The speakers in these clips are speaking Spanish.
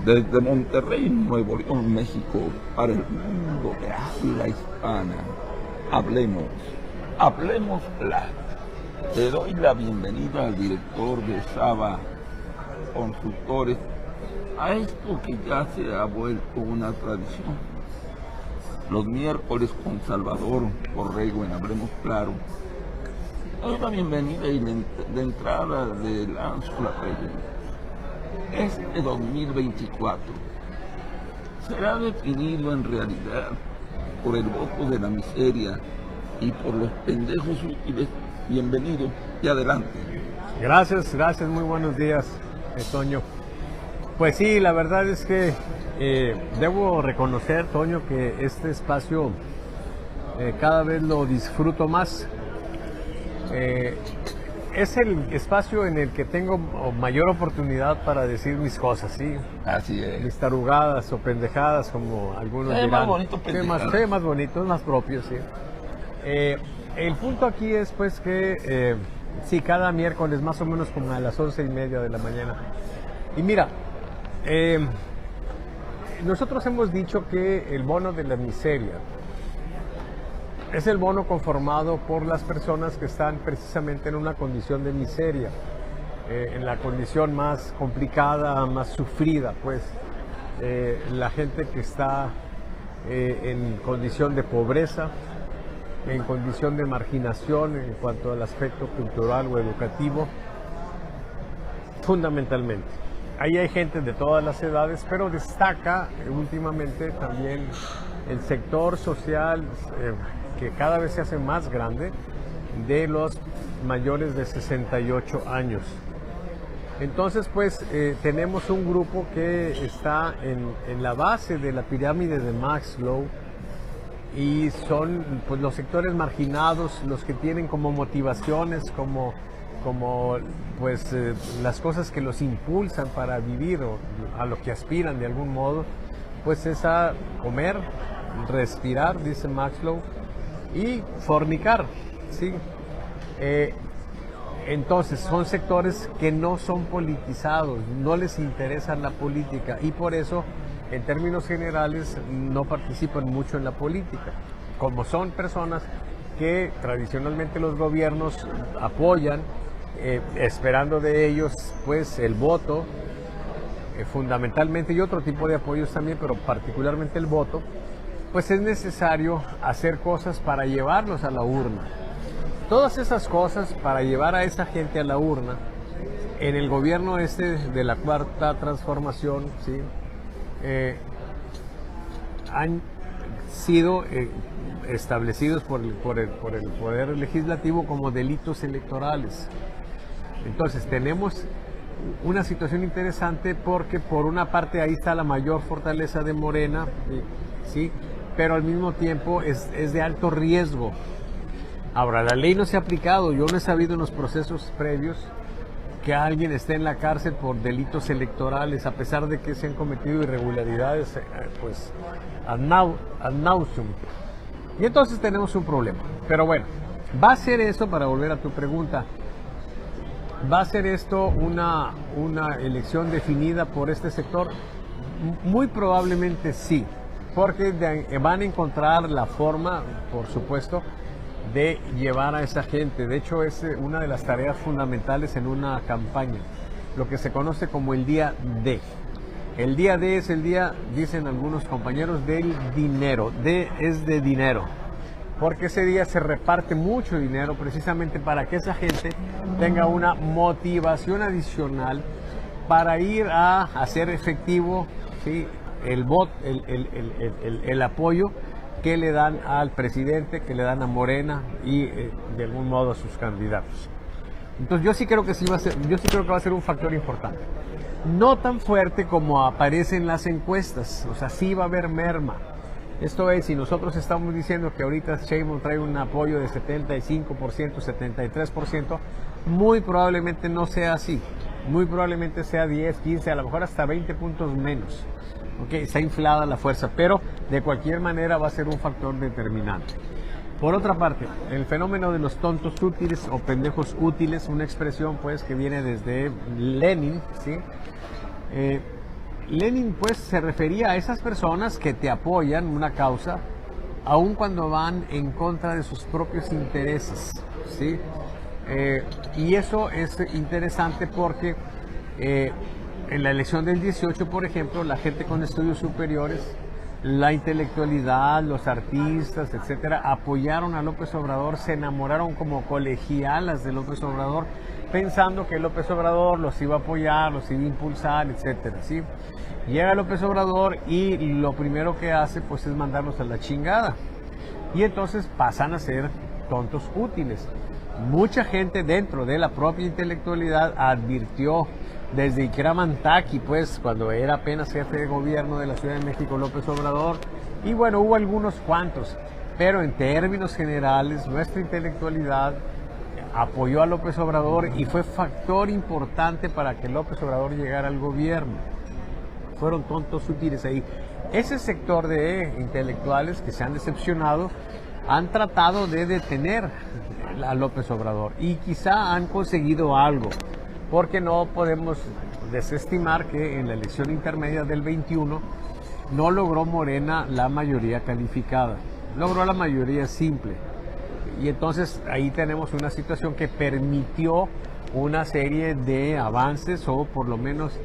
Desde Monterrey, Nuevo León, México, para el mundo de habla hispana, hablemos Lat. Te doy la bienvenida al director de Saba Consultores a esto que ya se ha vuelto una tradición. Los miércoles con Salvador Borrego en Hablemos Claro. Te doy la bienvenida y de entrada le lanzo la pregunta. Este 2024 será definido en realidad por el voto de la miseria y por los pendejos útiles. Bienvenido y adelante. Gracias, muy buenos días, Toño. Pues sí, la verdad es que debo reconocer, Toño, que este espacio cada vez lo disfruto más. Es el espacio en el que tengo mayor oportunidad para decir mis cosas, ¿sí? Así es. Mis tarugadas o pendejadas, como algunos dirán. Más bonito pendejadas. Más bonitos, más propios, sí. El punto aquí es pues que sí, cada miércoles más o menos como a las 11:30 de la mañana. Y mira, nosotros hemos dicho que el bono de la miseria es el bono conformado por las personas que están precisamente en una condición de miseria, en la condición más complicada, más sufrida, pues la gente que está en condición de pobreza, en condición de marginación en cuanto al aspecto cultural o educativo, fundamentalmente. Ahí hay gente de todas las edades, pero destaca últimamente también el sector social que cada vez se hace más grande, de los mayores de 68 años. Entonces, pues, tenemos un grupo que está en la base de la pirámide de Maslow y son pues los sectores marginados, los que tienen como motivaciones, como pues las cosas que los impulsan para vivir o a lo que aspiran de algún modo, pues es a comer, respirar, dice Maslow, y fornicar, ¿sí? Entonces son sectores que no son politizados, no les interesa la política y por eso en términos generales no participan mucho en la política, como son personas que tradicionalmente los gobiernos apoyan, esperando de ellos pues el voto, fundamentalmente, y otro tipo de apoyos también, pero particularmente el voto. Pues es necesario hacer cosas para llevarlos a la urna. Todas esas cosas para llevar a esa gente a la urna, en el gobierno de la Cuarta Transformación, ¿sí? Han sido establecidos por el Poder Legislativo como delitos electorales. Entonces tenemos una situación interesante porque por una parte ahí está la mayor fortaleza de Morena, ¿sí? Pero al mismo tiempo es de alto riesgo. Ahora, la ley no se ha aplicado, yo no he sabido en los procesos previos que alguien esté en la cárcel por delitos electorales, a pesar de que se han cometido irregularidades, pues, ad nauseam. Y entonces tenemos un problema. Pero bueno, va a ser esto, para volver a tu pregunta, ¿va a ser esto una elección definida por este sector? Muy probablemente sí, porque van a encontrar la forma, por supuesto, de llevar a esa gente. De hecho, es una de las tareas fundamentales en una campaña, lo que se conoce como el día D. El día D es el día, dicen algunos compañeros, del dinero. D es de dinero, porque ese día se reparte mucho dinero precisamente para que esa gente tenga una motivación adicional para ir a hacer efectivo, ¿sí?, el voto, el apoyo que le dan al presidente, que le dan a Morena y de algún modo a sus candidatos. Entonces yo sí creo que va a ser un factor importante. No tan fuerte como aparece en las encuestas, o sea, sí va a haber merma. Esto es, si nosotros estamos diciendo que ahorita Sheinbaum trae un apoyo de 75%, 73%, muy probablemente no sea así. Muy probablemente sea 10, 15, a lo mejor hasta 20 puntos menos. Okay, está inflada la fuerza, pero de cualquier manera va a ser un factor determinante. Por otra parte, el fenómeno de los tontos útiles o pendejos útiles, una expresión pues que viene desde Lenin, ¿sí? Lenin pues se refería a esas personas que te apoyan una causa aun cuando van en contra de sus propios intereses, ¿sí? Y eso es interesante porque en la elección del 18, por ejemplo, la gente con estudios superiores, la intelectualidad, los artistas, etcétera, apoyaron a López Obrador, se enamoraron como colegialas de López Obrador, pensando que López Obrador los iba a apoyar, los iba a impulsar, etcétera, ¿sí? Llega López Obrador y lo primero que hace pues es mandarlos a la chingada. Y entonces pasan a ser tontos útiles. Mucha gente dentro de la propia intelectualidad advirtió desde Ikram Taki, pues cuando era apenas jefe de gobierno de la Ciudad de México López Obrador, y bueno, hubo algunos cuantos, pero en términos generales nuestra intelectualidad apoyó a López Obrador y fue factor importante para que López Obrador llegara al gobierno. Fueron tontos útiles ahí. Ese sector de intelectuales que se han decepcionado han tratado de detener a López Obrador y quizá han conseguido algo, porque no podemos desestimar que en la elección intermedia del 21 no logró Morena la mayoría calificada, logró la mayoría simple. Y entonces ahí tenemos una situación que permitió una serie de avances o por lo menos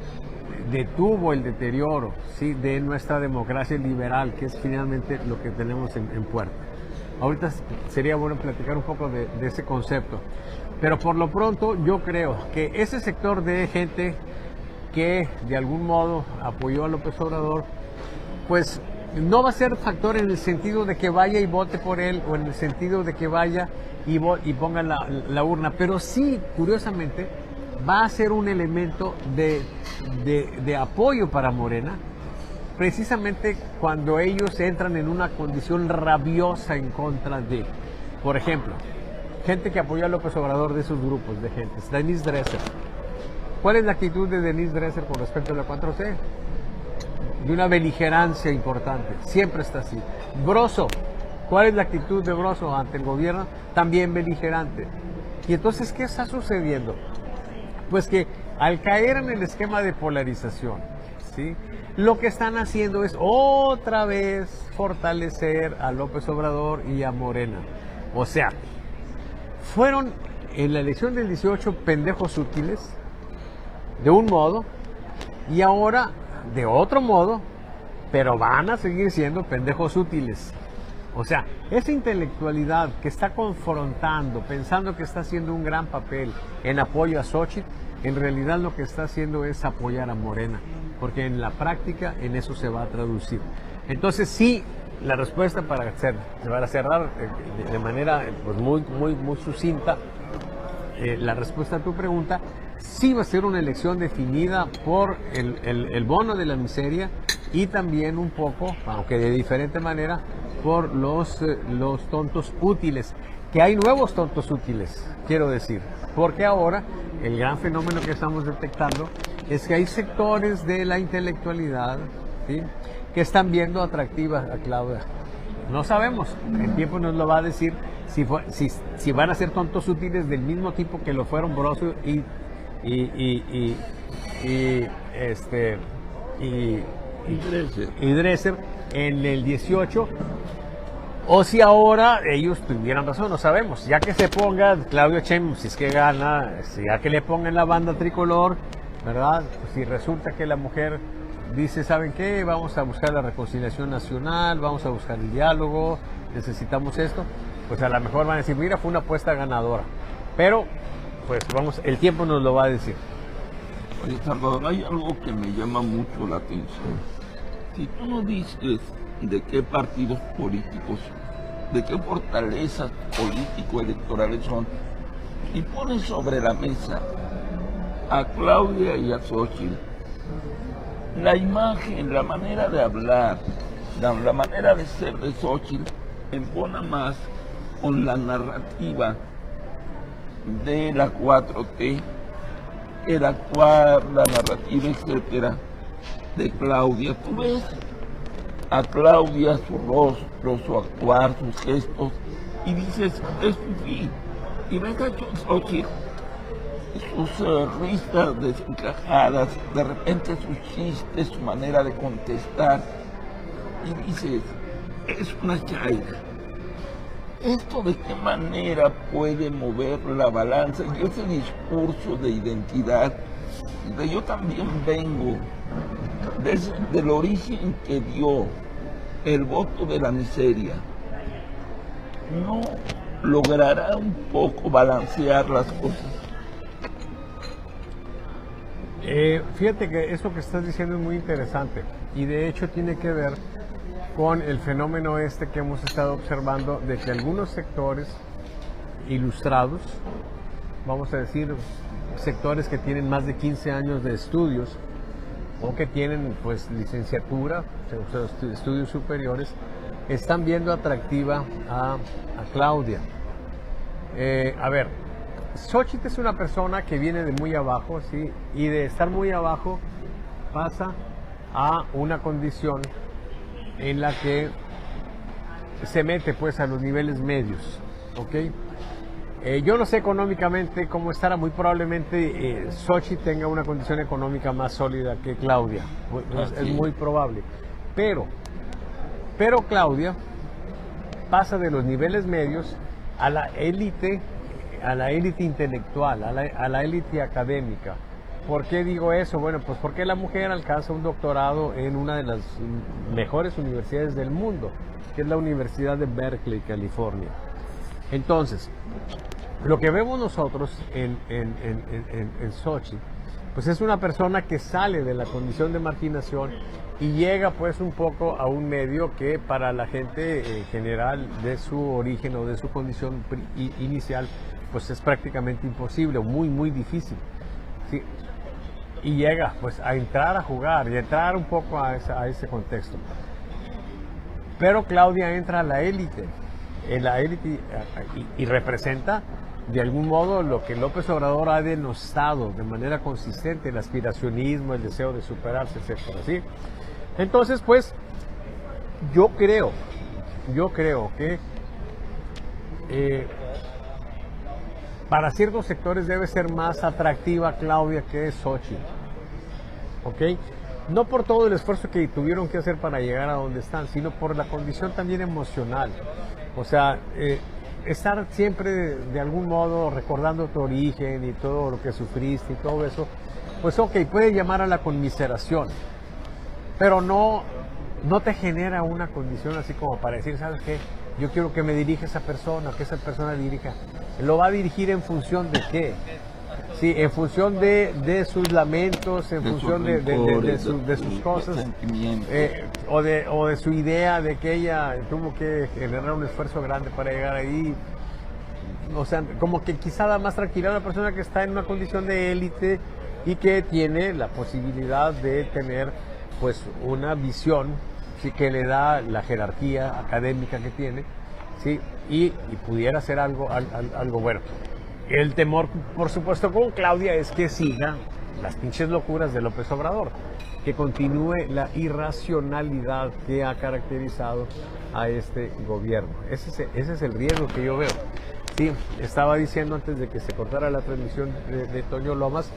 detuvo el deterioro, ¿sí?, de nuestra democracia liberal, que es finalmente lo que tenemos en puerta. Ahorita sería bueno platicar un poco de ese concepto, pero por lo pronto yo creo que ese sector de gente que de algún modo apoyó a López Obrador, pues no va a ser factor en el sentido de que vaya y vote por él o en el sentido de que vaya y ponga la urna, pero sí, curiosamente, va a ser un elemento de apoyo para Morena, precisamente cuando ellos entran en una condición rabiosa en contra de, por ejemplo, gente que apoyó a López Obrador de esos grupos de gente. Denise Dresser. ¿Cuál es la actitud de Denise Dresser con respecto a la 4C? De una beligerancia importante, siempre está así. Broso, ¿cuál es la actitud de Broso ante el gobierno? También beligerante. Y entonces, ¿qué está sucediendo? Pues que al caer en el esquema de polarización, ¿sí?, lo que están haciendo es otra vez fortalecer a López Obrador y a Morena. O sea, fueron en la elección del 18 pendejos útiles, de un modo, y ahora de otro modo, pero van a seguir siendo pendejos útiles. O sea, esa intelectualidad que está confrontando, pensando que está haciendo un gran papel en apoyo a Xochitl, en realidad lo que está haciendo es apoyar a Morena, porque en la práctica en eso se va a traducir. Entonces sí, la respuesta para cerrar de manera pues muy sucinta, la respuesta a tu pregunta, sí va a ser una elección definida por el bono de la miseria y también un poco, aunque de diferente manera, por los tontos útiles, que hay nuevos tontos útiles, quiero decir, porque ahora el gran fenómeno que estamos detectando es que hay sectores de la intelectualidad, ¿sí?, que están viendo atractiva a Claudia. No sabemos, el tiempo nos lo va a decir si van a ser tontos útiles del mismo tipo que lo fueron Broso y Dresser en el 18, o si ahora ellos tuvieran razón, no sabemos. Ya que se ponga Claudio Sheinbaum, si es que gana, ya que le pongan la banda tricolor, ¿verdad? Pues si resulta que la mujer dice, ¿saben qué? Vamos a buscar la reconciliación nacional, vamos a buscar el diálogo, necesitamos esto, pues a lo mejor van a decir, mira, fue una apuesta ganadora. Pero, pues vamos, el tiempo nos lo va a decir. Oye, Salvador, hay algo que me llama mucho la atención. Si tú nos dices de qué partidos políticos, de qué fortalezas político-electorales son, y pones sobre la mesa a Claudia y a Xochitl, la imagen, la manera de hablar, la manera de ser de Xochitl embona más con la narrativa de la 4T, el actuar, la narrativa, etcétera, de Claudia. Tú ves a Claudia, su rostro, su actuar, sus gestos, y dices, es fifí. Y ves a Xochitl, sus risas desencajadas, de repente sus chistes, su manera de contestar, y dices, es una chaira. ¿Esto de qué manera puede mover la balanza? Y ese discurso de identidad, de yo también vengo del origen que dio el voto de la miseria, no logrará un poco balancear las cosas. Fíjate que eso que estás diciendo es muy interesante y de hecho tiene que ver con el fenómeno este que hemos estado observando de que algunos sectores ilustrados, vamos a decir sectores que tienen más de 15 años de estudios o que tienen pues licenciatura, o sea, estudios superiores, están viendo atractiva a Claudia. A ver, Xóchitl es una persona que viene de muy abajo, ¿sí? Y de estar muy abajo pasa a una condición en la que se mete pues a los niveles medios, ¿ok? Yo no sé económicamente cómo estará, muy probablemente Xóchitl tenga una condición económica más sólida que Claudia, es muy probable, pero Claudia pasa de los niveles medios a la élite intelectual, a la élite académica. ¿Por qué digo eso? Bueno, pues porque la mujer alcanza un doctorado en una de las mejores universidades del mundo, que es la Universidad de Berkeley, California. Entonces, lo que vemos nosotros en Xóchitl, pues es una persona que sale de la condición de marginación y llega pues un poco a un medio que para la gente general de su origen o de su condición inicial, pues es prácticamente imposible, muy, muy difícil. ¿Sí? Y llega pues a entrar a jugar y a entrar un poco a ese contexto. Pero Claudia entra a la élite y representa de algún modo lo que López Obrador ha denostado de manera consistente, el aspiracionismo, el deseo de superarse, etcétera, ¿sí? Entonces pues yo creo que para ciertos sectores debe ser más atractiva Claudia que Xóchitl, ¿ok? No por todo el esfuerzo que tuvieron que hacer para llegar a donde están, sino por la condición también emocional. O sea, estar siempre de algún modo recordando tu origen y todo lo que sufriste y todo eso, pues ok, puede llamar a la conmiseración, pero no te genera una condición así como para decir, ¿sabes qué? Yo quiero que me dirija esa persona, que esa persona dirija. ¿Lo va a dirigir en función de qué? Sí, en función de sus lamentos, en función de sus cosas, o de su idea de que ella tuvo que generar un esfuerzo grande para llegar ahí. O sea, como que quizá da más tranquilidad a una persona que está en una condición de élite y que tiene la posibilidad de tener pues una visión, sí, que le da la jerarquía académica que tiene, sí, y pudiera hacer algo bueno. El temor, por supuesto, con Claudia es que siga las pinches locuras de López Obrador, que continúe la irracionalidad que ha caracterizado a este gobierno. Ese es el riesgo que yo veo. Sí, estaba diciendo antes de que se cortara la transmisión de Toño Lomas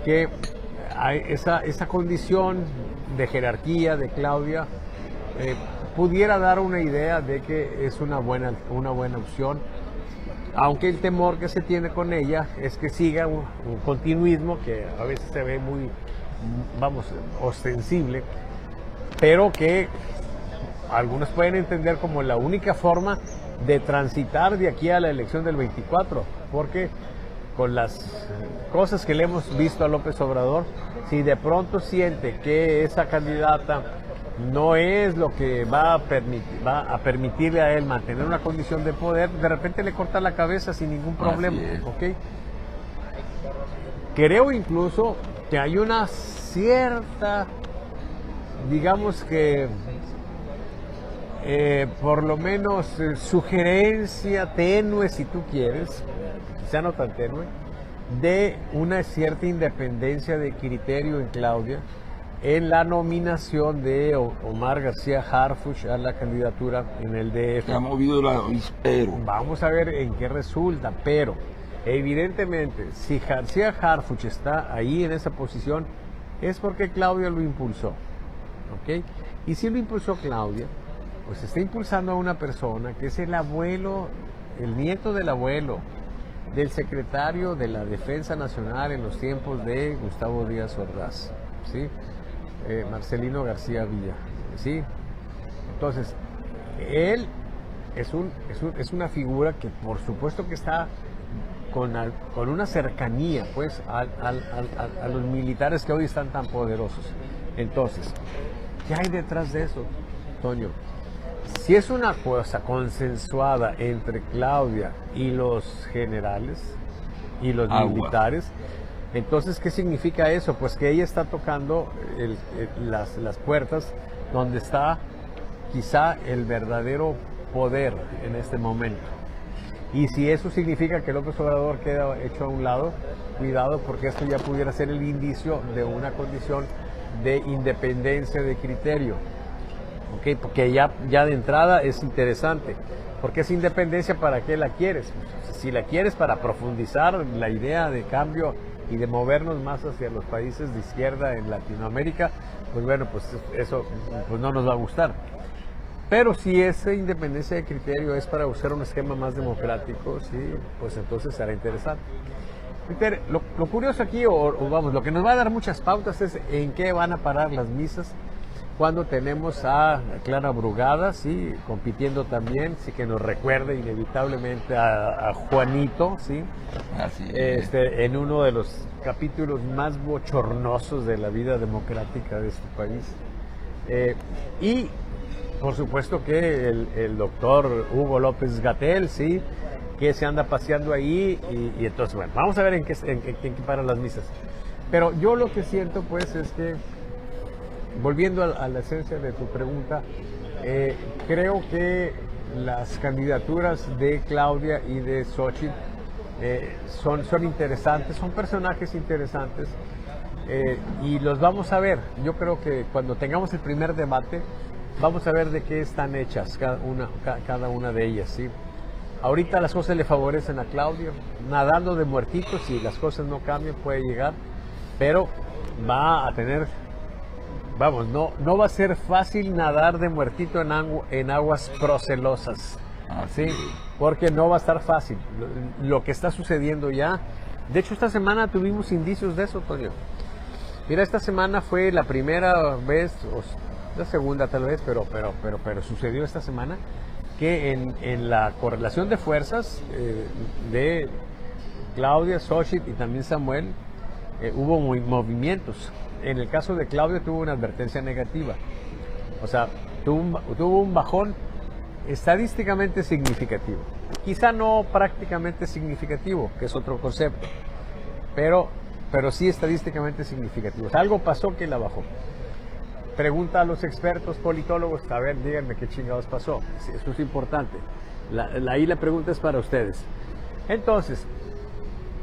que hay esa condición de jerarquía de Claudia pudiera dar una idea de que es una buena opción, aunque el temor que se tiene con ella es que siga un continuismo que a veces se ve muy, vamos, ostensible, pero que algunos pueden entender como la única forma de transitar de aquí a la elección del 24, porque con las cosas que le hemos visto a López Obrador, si de pronto siente que esa candidata no es lo que va a permitirle a él mantener una condición de poder, de repente le corta la cabeza sin ningún problema, ¿ok? Creo incluso que hay una cierta, digamos que por lo menos sugerencia tenue, si tú quieres, quizá no tan tenue, de una cierta independencia de criterio en Claudia en la nominación de Omar García Harfuch a la candidatura en el DF. Se ha movido el avispero. Vamos a ver en qué resulta, pero Evidentemente, si García Harfuch está ahí en esa posición, es porque Claudia lo impulsó, ¿ok? Y si lo impulsó Claudia, pues está impulsando a una persona que es el abuelo, el nieto del abuelo, del secretario de la Defensa Nacional en los tiempos de Gustavo Díaz Ordaz, ¿sí? Marcelino García Villa, ¿sí? Entonces, él es una figura que por supuesto que está con una cercanía, pues, a los militares que hoy están tan poderosos. Entonces, ¿qué hay detrás de eso, Toño? Si es una cosa consensuada entre Claudia y los generales y los militares, entonces, ¿qué significa eso? Pues que ella está tocando las puertas donde está quizá el verdadero poder en este momento. Y si eso significa que López Obrador queda hecho a un lado, cuidado, porque esto ya pudiera ser el indicio de una condición de independencia de criterio. ¿Okay? Porque ya de entrada es interesante. Porque esa independencia, ¿para qué la quieres? Si la quieres para profundizar la idea de cambio y de movernos más hacia los países de izquierda en Latinoamérica, pues bueno, pues eso pues no nos va a gustar. Pero si esa independencia de criterio es para usar un esquema más democrático, sí, pues entonces será interesante. Peter, lo curioso aquí, vamos, lo que nos va a dar muchas pautas es en qué van a parar las misas cuando tenemos a Clara Brugada, sí, compitiendo también, sí, que nos recuerde inevitablemente a Juanito, sí, Así es. en uno de los capítulos más bochornosos de la vida democrática de este país. Y por supuesto que el doctor Hugo López-Gatell, sí, que se anda paseando ahí y entonces, bueno, vamos a ver en qué paran las misas. Pero yo lo que siento, pues, es que, volviendo a la esencia de tu pregunta, creo que las candidaturas de Claudia y de Xochitl son interesantes, son personajes interesantes y los vamos a ver. Yo creo que cuando tengamos el primer debate, vamos a ver de qué están hechas cada una de ellas, ¿sí? Ahorita las cosas le favorecen a Claudio, nadando de muertitos, si las cosas no cambian puede llegar, pero va a tener, vamos, no va a ser fácil nadar de muertito en aguas procelosas, ¿sí? Porque no va a estar fácil. Lo que está sucediendo ya, de hecho esta semana tuvimos indicios de eso, Toño. Mira, esta semana fue la primera vez, la segunda tal vez, pero sucedió esta semana que en la correlación de fuerzas de Claudia, Xochitl y también Samuel hubo movimientos. En el caso de Claudia tuvo una advertencia negativa, o sea, tuvo un bajón estadísticamente significativo, quizá no prácticamente significativo, que es otro concepto, pero sí estadísticamente significativo. O sea, algo pasó que la bajó. Pregunta a los expertos politólogos, a ver, díganme qué chingados pasó. Eso es importante. Ahí la pregunta es para ustedes. Entonces,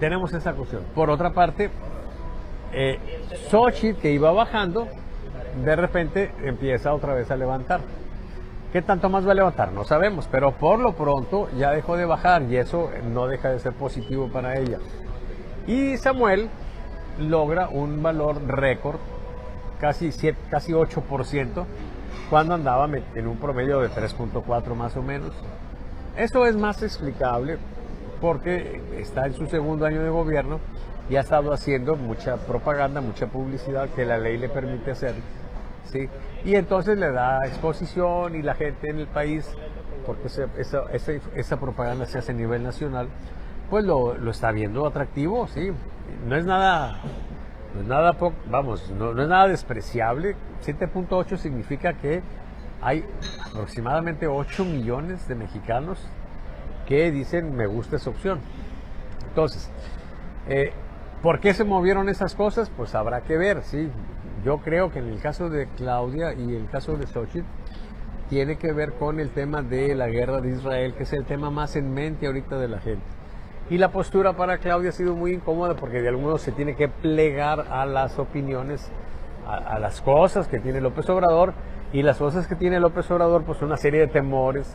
tenemos esa cuestión. Por otra parte, Xochitl, que iba bajando, de repente empieza otra vez a levantar. ¿Qué tanto más va a levantar? No sabemos, pero por lo pronto ya dejó de bajar y eso no deja de ser positivo para ella. Y Samuel logra un valor récord, casi 8%, cuando andaba en un promedio de 3.4 más o menos. Eso es más explicable porque está en su segundo año de gobierno y ha estado haciendo mucha propaganda, mucha publicidad que la ley le permite hacer, ¿sí? Y entonces le da exposición y la gente en el país, porque esa propaganda se hace a nivel nacional, pues lo está viendo atractivo, ¿sí? No es nada despreciable. 7.8 significa que hay aproximadamente 8 millones de mexicanos que dicen me gusta esa opción. Entonces, ¿por qué se movieron esas cosas? Pues habrá que ver, ¿sí? Yo creo que en el caso de Claudia y el caso de Xochitl tiene que ver con el tema de la guerra de Israel, que es el tema más en mente ahorita de la gente. Y la postura para Claudia ha sido muy incómoda porque de algún modo se tiene que plegar a las opiniones, a las cosas que tiene López Obrador, y las cosas que tiene López Obrador pues una serie de temores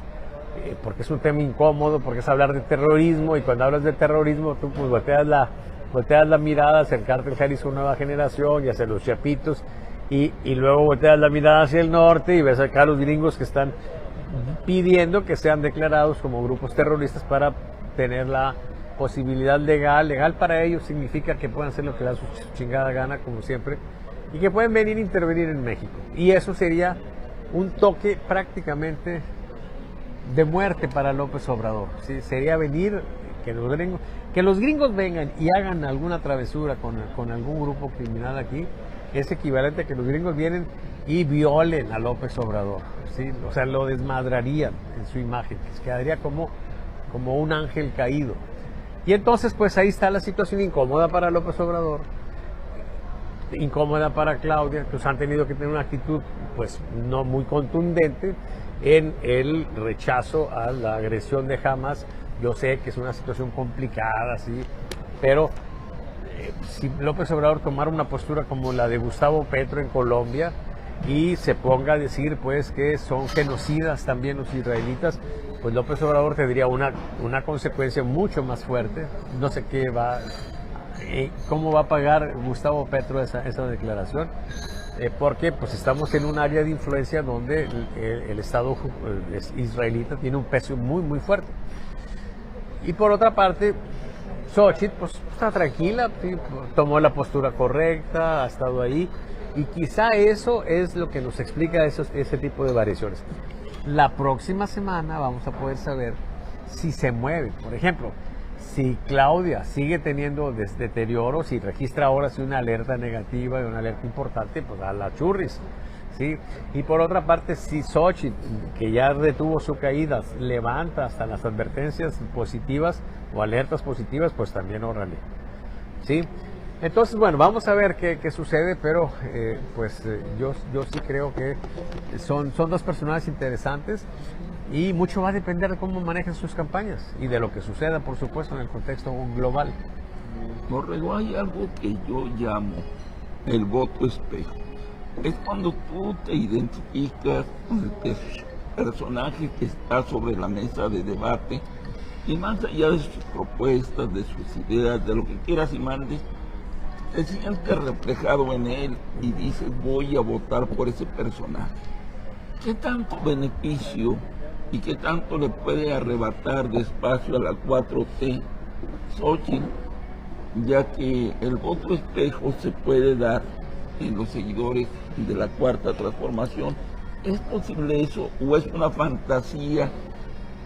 porque es un tema incómodo, porque es hablar de terrorismo, y cuando hablas de terrorismo tú pues volteas la mirada hacia el cártel Jalisco Nueva Generación y hacia los Chapitos, y luego volteas la mirada hacia el norte y ves acá a los gringos que están pidiendo que sean declarados como grupos terroristas para tener la posibilidad legal. Legal para ellos significa que puedan hacer lo que les da su chingada gana, como siempre, y que pueden venir a intervenir en México. Y eso sería un toque prácticamente de muerte para López Obrador, ¿sí? Sería venir, que los gringos vengan y hagan alguna travesura con algún grupo criminal aquí, es equivalente a que los gringos vienen y violen a López Obrador, ¿sí? O sea, lo desmadrarían en su imagen, que quedaría como un ángel caído. Y entonces, pues ahí está la situación incómoda para López Obrador, incómoda para Claudia, pues han tenido que tener una actitud pues no muy contundente en el rechazo a la agresión de Hamas. Yo sé que es una situación complicada, sí, pero si López Obrador tomara una postura como la de Gustavo Petro en Colombia y se ponga a decir pues que son genocidas también los israelitas, pues López Obrador tendría una consecuencia mucho más fuerte. No sé cómo va a pagar Gustavo Petro esa declaración, porque pues estamos en un área de influencia donde el Estado israelita tiene un peso muy muy fuerte. Y por otra parte, Xochitl pues está tranquila, ¿sí? Tomó la postura correcta, ha estado ahí, y quizá eso es lo que nos explica ese tipo de variaciones. La próxima semana vamos a poder saber si se mueve. Por ejemplo, si Claudia sigue teniendo deterioro, si registra ahora sí una alerta negativa y una alerta importante, pues a la churris, ¿sí? Y por otra parte, si Xochitl, que ya retuvo su caída, levanta hasta las advertencias positivas o alertas positivas, pues también órale, ¿sí? Entonces, bueno, vamos a ver qué sucede, pero yo sí creo que son dos personajes interesantes, y mucho va a depender de cómo manejen sus campañas y de lo que suceda, por supuesto, en el contexto global. Borrego, hay algo que yo llamo el voto espejo. Es cuando tú te identificas con el personaje que está sobre la mesa de debate, y más allá de sus propuestas, de sus ideas, de lo que quieras y mandes, te sientes reflejado en él y dices, voy a votar por ese personaje. ¿Qué tanto beneficio y qué tanto le puede arrebatar de espacio a la 4T Xochitl, ya que el voto espejo se puede dar en los seguidores de la Cuarta Transformación? ¿Es posible eso o es una fantasía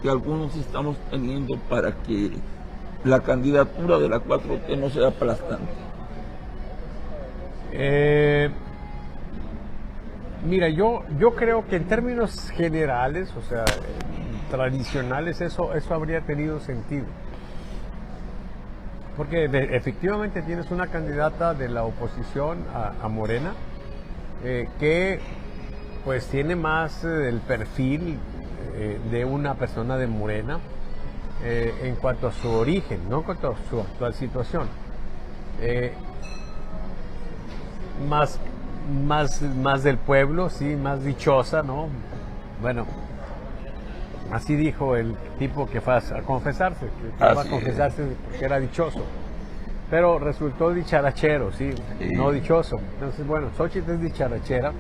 que algunos estamos teniendo para que la candidatura de la 4T no sea aplastante? Mira, yo creo que en términos generales, o sea, tradicionales, eso habría tenido sentido. Porque efectivamente tienes una candidata de la oposición a Morena, que pues tiene más el perfil de una persona de Morena en cuanto a su origen, no en cuanto a su actual situación. Más del pueblo, sí, más dichosa, ¿no? Bueno, así dijo el tipo que fue a confesarse, que iba a confesarse porque era dichoso, pero resultó dicharachero, ¿sí? No dichoso. Entonces, bueno, Xochitl es dicharachera,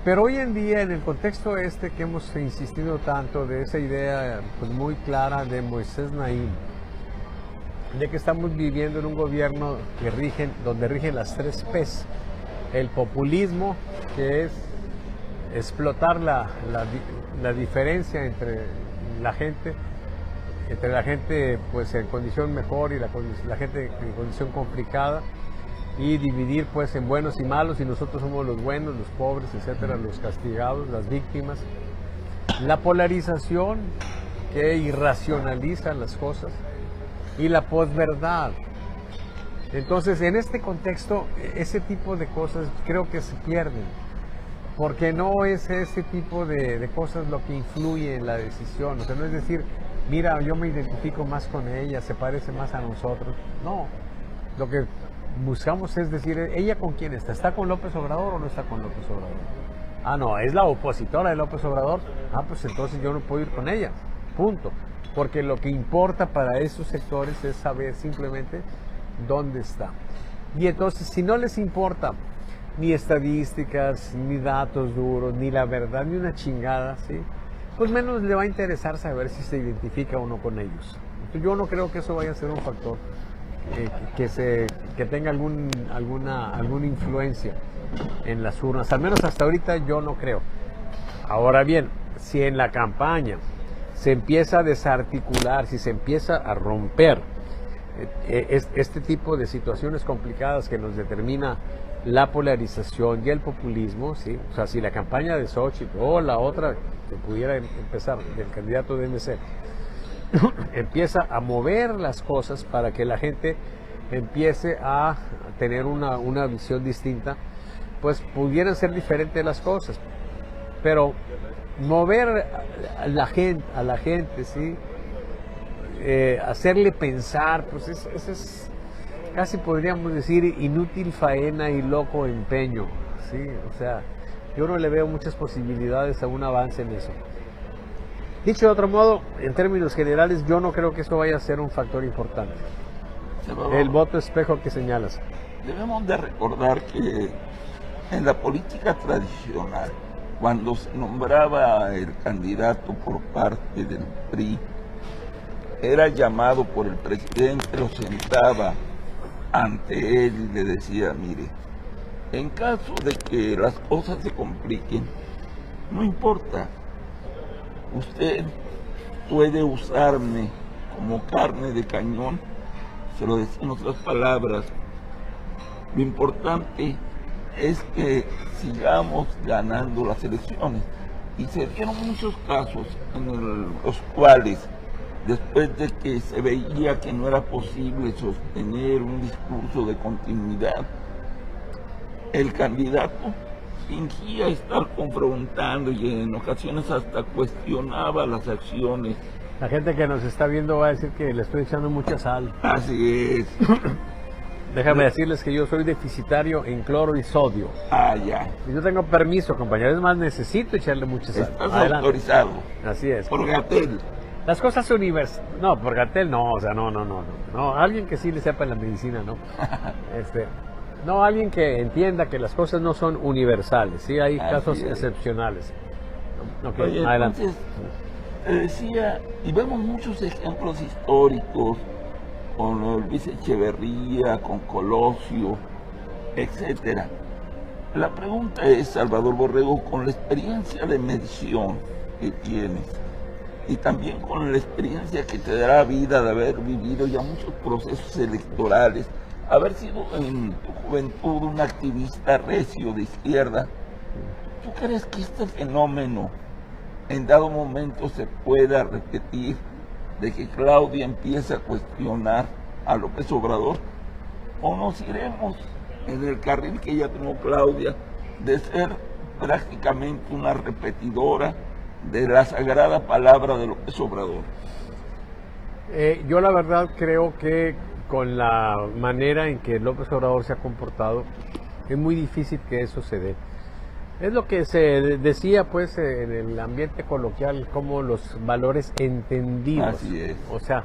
pero hoy en día, en el contexto que hemos insistido tanto, de esa idea pues muy clara de Moisés Naim, de que estamos viviendo en un gobierno donde rigen las 3 P's: el populismo, que es explotar la diferencia entre la gente pues en condición mejor y la gente en condición complicada, y dividir pues en buenos y malos, y nosotros somos los buenos, los pobres, etcétera, los castigados, las víctimas. La polarización, que irracionaliza las cosas, y la posverdad. Entonces, en este contexto, ese tipo de cosas creo que se pierden, porque no es ese tipo de cosas lo que influye en la decisión. O sea, no es decir, mira, yo me identifico más con ella, se parece más a nosotros. No, lo que buscamos es decir, ¿ella con quién está? ¿Está con López Obrador o no está con López Obrador? Ah, no, es la opositora de López Obrador. Ah, pues entonces yo no puedo ir con ella. Punto. Porque lo que importa para esos sectores es saber simplemente dónde está. Y entonces, si no les importa ni estadísticas, ni datos duros, ni la verdad, ni una chingada, ¿sí? Pues menos le va a interesar saber si se identifica o no con ellos. Entonces, yo no creo que eso vaya a ser un factor que tenga alguna influencia en las urnas. Al menos hasta ahorita yo no creo. Ahora bien, si en la campaña se empieza a desarticular, si se empieza a romper este tipo de situaciones complicadas que nos determina la polarización y el populismo, ¿sí? O sea, si la campaña de Xochitl o la otra que pudiera empezar del candidato de MC empieza a mover las cosas para que la gente empiece a tener una visión distinta, pues pudieran ser diferentes las cosas. Pero mover a la gente, ¿sí? Hacerle pensar, pues eso es casi podríamos decir inútil faena y loco empeño, ¿sí? O sea, yo no le veo muchas posibilidades a un avance en eso. Dicho de otro modo, en términos generales, yo no creo que eso vaya a ser un factor importante. El voto espejo que señalas. Debemos de recordar que en la política tradicional, cuando se nombraba el candidato por parte del PRI, era llamado por el presidente, lo sentaba ante él y le decía, mire, en caso de que las cosas se compliquen, no importa, usted puede usarme como carne de cañón, se lo decía en otras palabras, lo importante es que sigamos ganando las elecciones. Y se dieron muchos casos en los cuales, después de que se veía que no era posible sostener un discurso de continuidad, el candidato fingía estar confrontando y en ocasiones hasta cuestionaba las acciones. La gente que nos está viendo va a decir que le estoy echando mucha sal. Así es. Déjame decirles que yo soy deficitario en cloro y sodio. Ah, ya. Y yo tengo permiso, compañeros, es más, necesito echarle mucha sal. Estás Adelante. autorizado. Así es. Por Gatell. Las cosas universales. No, por Gatell no, o sea, no. Alguien que sí le sepa en la medicina, ¿no? No, alguien que entienda que las cosas no son universales, sí, hay casos excepcionales. Okay, Oye, adelante. entonces, te decía, y vemos muchos ejemplos históricos, con Luis Echeverría, con Colosio, etcétera. La pregunta es, Salvador Borrego, con la experiencia de medición que tienes y también con la experiencia que te dará vida de haber vivido ya muchos procesos electorales, haber sido en tu juventud un activista recio de izquierda, ¿tú crees que este fenómeno en dado momento se pueda repetir, de que Claudia empiece a cuestionar a López Obrador? ¿O nos iremos en el carril que ya tomó Claudia de ser prácticamente una repetidora de la sagrada palabra de López Obrador? Yo la verdad creo que con la manera en que López Obrador se ha comportado, es muy difícil que eso se dé. Es lo que se decía pues en el ambiente coloquial como los valores entendidos. Así es. O sea,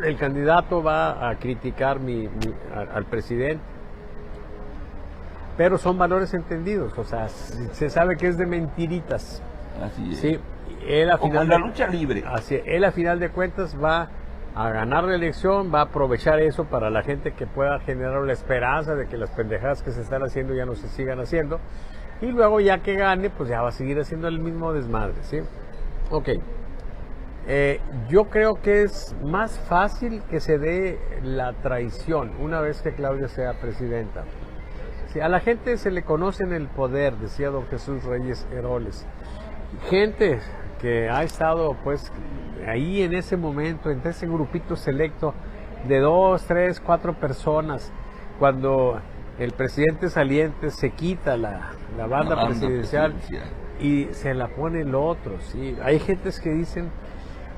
el candidato va a criticar al presidente, pero son valores entendidos, o sea, se sabe que es de mentiritas. Así es. Sí, él a Como final en la de, lucha libre. así, él a final de cuentas va a ganar la elección, va a aprovechar eso para la gente que pueda generar la esperanza de que las pendejadas que se están haciendo ya no se sigan haciendo, y luego ya que gane, pues ya va a seguir haciendo el mismo desmadre, ¿sí? Ok. Yo creo que es más fácil que se dé la traición una vez que Claudia sea presidenta. Sí, a la gente se le conoce en el poder, decía don Jesús Reyes Heroles. Gente que ha estado pues ahí en ese momento, entre ese grupito selecto de 2, 3, 4 personas, cuando el presidente saliente se quita la banda presidencial y se la pone el otro, ¿sí? Hay gentes que dicen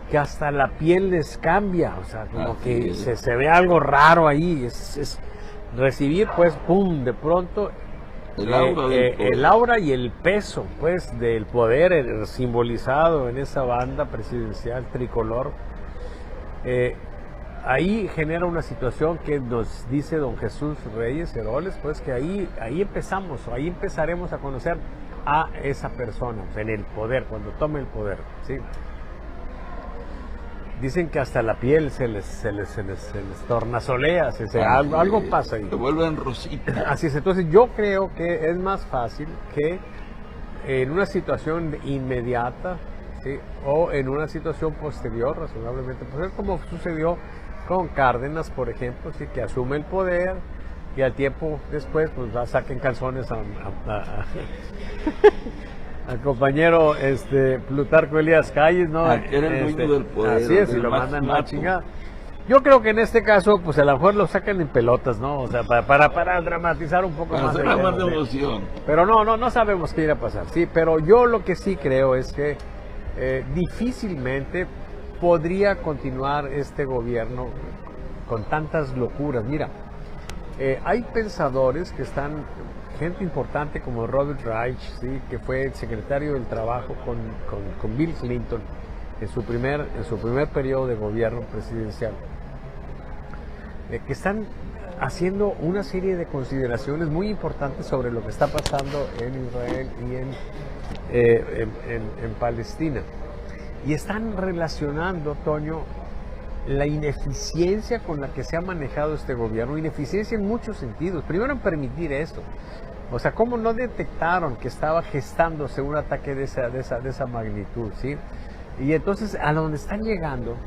que hasta la piel les cambia, o sea, como que se ve algo raro ahí, es recibir pues, pum, de pronto El aura del poder. El aura y el peso, pues, del poder simbolizado en esa banda presidencial tricolor, ahí genera una situación que nos dice don Jesús Reyes Heroles, pues que ahí empezamos, ahí empezaremos a conocer a esa persona, o sea, en el poder, cuando tome el poder, ¿sí? Dicen que hasta la piel se les tornasolea, algo pasa ahí. Se vuelven rositas. Así es, entonces yo creo que es más fácil que en una situación inmediata, ¿sí? O en una situación posterior, razonablemente, pues es como sucedió con Cárdenas, por ejemplo, ¿sí? Que asume el poder y al tiempo después pues saquen calzones al compañero Plutarco Elías Calles, ¿no? Era el dueño del poder. Así es, y lo mandan a chingar. Yo creo que en este caso, pues a lo mejor lo sacan en pelotas, ¿no? O sea, para dramatizar un poco más. Para hacer más de emoción. Pero no sabemos qué irá a pasar, sí. Pero yo lo que sí creo es que difícilmente podría continuar este gobierno con tantas locuras. Mira, hay pensadores que están, gente importante como Robert Reich, ¿sí? Que fue el secretario del Trabajo con Bill Clinton en su primer periodo de gobierno presidencial, que están haciendo una serie de consideraciones muy importantes sobre lo que está pasando en Israel y en Palestina. Y están relacionando, Toño, la ineficiencia con la que se ha manejado este gobierno, ineficiencia en muchos sentidos. Primero, en permitir esto. O sea, ¿cómo no detectaron que estaba gestándose un ataque de esa magnitud, ¿sí? Y entonces a donde están llegando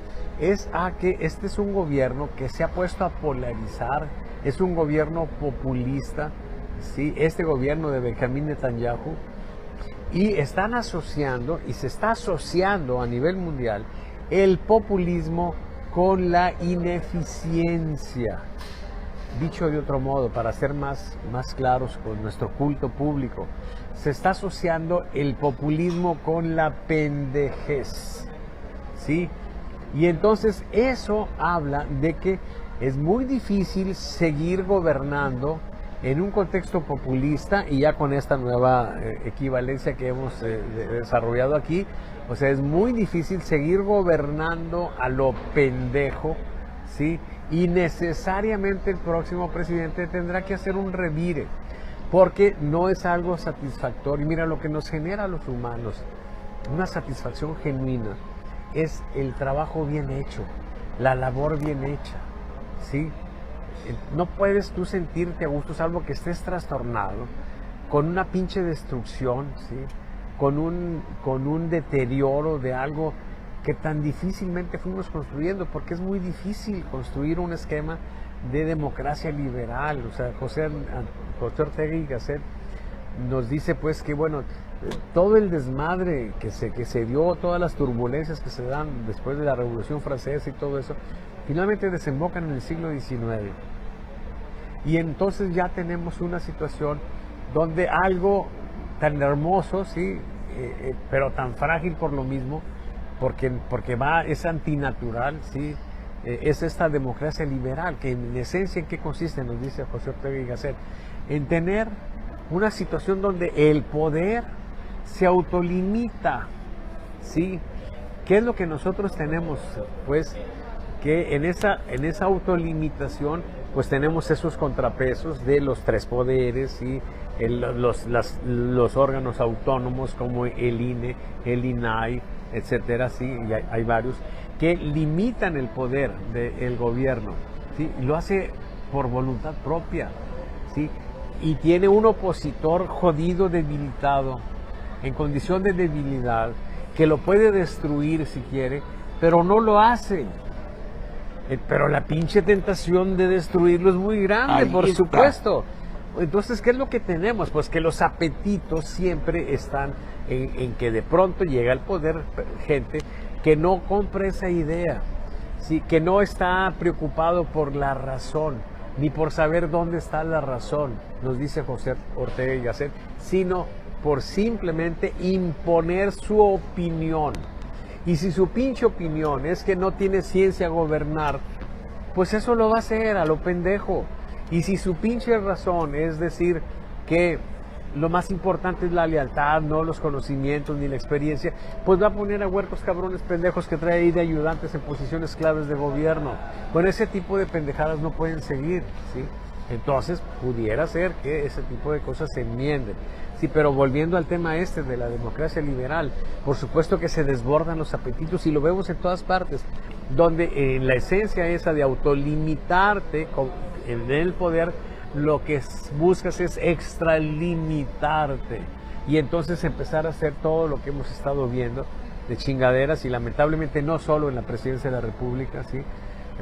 es a que este es un gobierno que se ha puesto a polarizar, es un gobierno populista, ¿sí? Este gobierno de Benjamín Netanyahu, y están asociando, y se está asociando a nivel mundial, el populismo con la ineficiencia. Dicho de otro modo, para ser más claros con nuestro culto público, se está asociando el populismo con la pendejez, ¿sí? Y entonces eso habla de que es muy difícil seguir gobernando en un contexto populista, y ya con esta nueva equivalencia que hemos desarrollado aquí, o sea, es muy difícil seguir gobernando a lo pendejo, ¿sí? Y necesariamente el próximo presidente tendrá que hacer un revire, porque no es algo satisfactorio. Mira, lo que nos genera a los humanos una satisfacción genuina es el trabajo bien hecho, la labor bien hecha, ¿sí? No puedes tú sentirte a gusto salvo que estés trastornado con una pinche destrucción, ¿sí? Con un deterioro de algo que tan difícilmente fuimos construyendo, porque es muy difícil construir un esquema de democracia liberal. O sea, José Ortega y Gasset nos dice pues que bueno, todo el desmadre que se dio, todas las turbulencias que se dan después de la Revolución Francesa y todo eso, finalmente desembocan en el siglo XIX. Y entonces ya tenemos una situación donde algo tan hermoso, ¿sí? Pero tan frágil por lo mismo, porque es antinatural, ¿sí? Es esta democracia liberal, que en esencia, ¿en qué consiste? Nos dice José Ortega y Gasset, en tener una situación donde el poder se autolimita, ¿sí? ¿Qué es lo que nosotros tenemos? Pues que en esa autolimitación pues tenemos esos contrapesos de los tres poderes, ¿sí? Los órganos autónomos como el INE, el INAI, etcétera, sí, y hay varios que limitan el poder del gobierno, ¿sí? Y lo hace por voluntad propia, ¿sí? Y tiene un opositor jodido, debilitado, en condición de debilidad, que lo puede destruir si quiere, pero no lo hace. Pero la pinche tentación de destruirlo es muy grande, ahí por supuesto. Entonces, ¿qué es lo que tenemos? Pues que los apetitos siempre están en que de pronto llega al poder gente que no compra esa idea, ¿sí? Que no está preocupado por la razón, ni por saber dónde está la razón, nos dice José Ortega y Gasset, sino por simplemente imponer su opinión. Y si su pinche opinión es que no tiene ciencia gobernar, pues eso lo va a hacer a lo pendejo. Y si su pinche razón es decir que lo más importante es la lealtad, no los conocimientos ni la experiencia, pues va a poner a huercos cabrones pendejos que trae ahí de ayudantes en posiciones claves de gobierno. Con ese tipo de pendejadas no pueden seguir, ¿sí? Entonces, pudiera ser que ese tipo de cosas se enmienden. Sí, pero volviendo al tema este de la democracia liberal, por supuesto que se desbordan los apetitos y lo vemos en todas partes, donde en la esencia esa de autolimitarte en el poder, lo que buscas es extralimitarte y entonces empezar a hacer todo lo que hemos estado viendo de chingaderas y lamentablemente no solo en la presidencia de la República, ¿sí?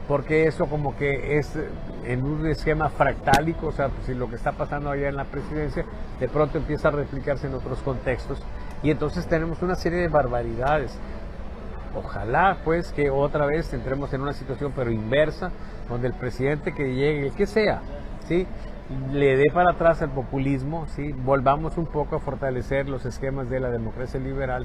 Porque eso como que es en un esquema fractálico, o sea, pues, si lo que está pasando allá en la presidencia de pronto empieza a replicarse en otros contextos y entonces tenemos una serie de barbaridades. Ojalá pues que otra vez entremos en una situación pero inversa, donde el presidente que llegue, el que sea, ¿sí?, le dé para atrás al populismo, ¿sí?, volvamos un poco a fortalecer los esquemas de la democracia liberal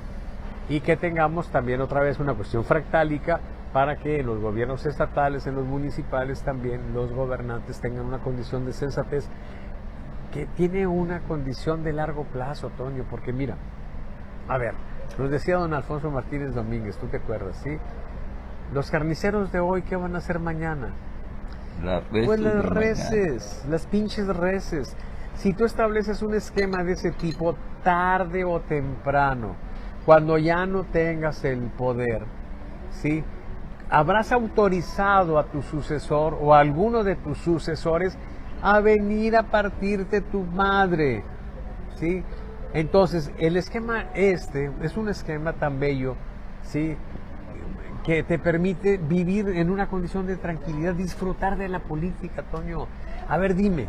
y que tengamos también otra vez una cuestión fractálica para que en los gobiernos estatales, en los municipales también los gobernantes tengan una condición de sensatez que tiene una condición de largo plazo, Toño, porque mira, a ver, nos decía don Alfonso Martínez Domínguez, tú te acuerdas, ¿sí? Los carniceros de hoy, ¿qué van a hacer mañana? Pues las reses, las pinches reses. Si tú estableces un esquema de ese tipo, tarde o temprano, cuando ya no tengas el poder, ¿sí?, habrás autorizado a tu sucesor o a alguno de tus sucesores a venir a partirte tu madre, ¿sí? Entonces, el esquema este es un esquema tan bello, ¿sí?, que te permite vivir en una condición de tranquilidad, disfrutar de la política, Toño. A ver, dime,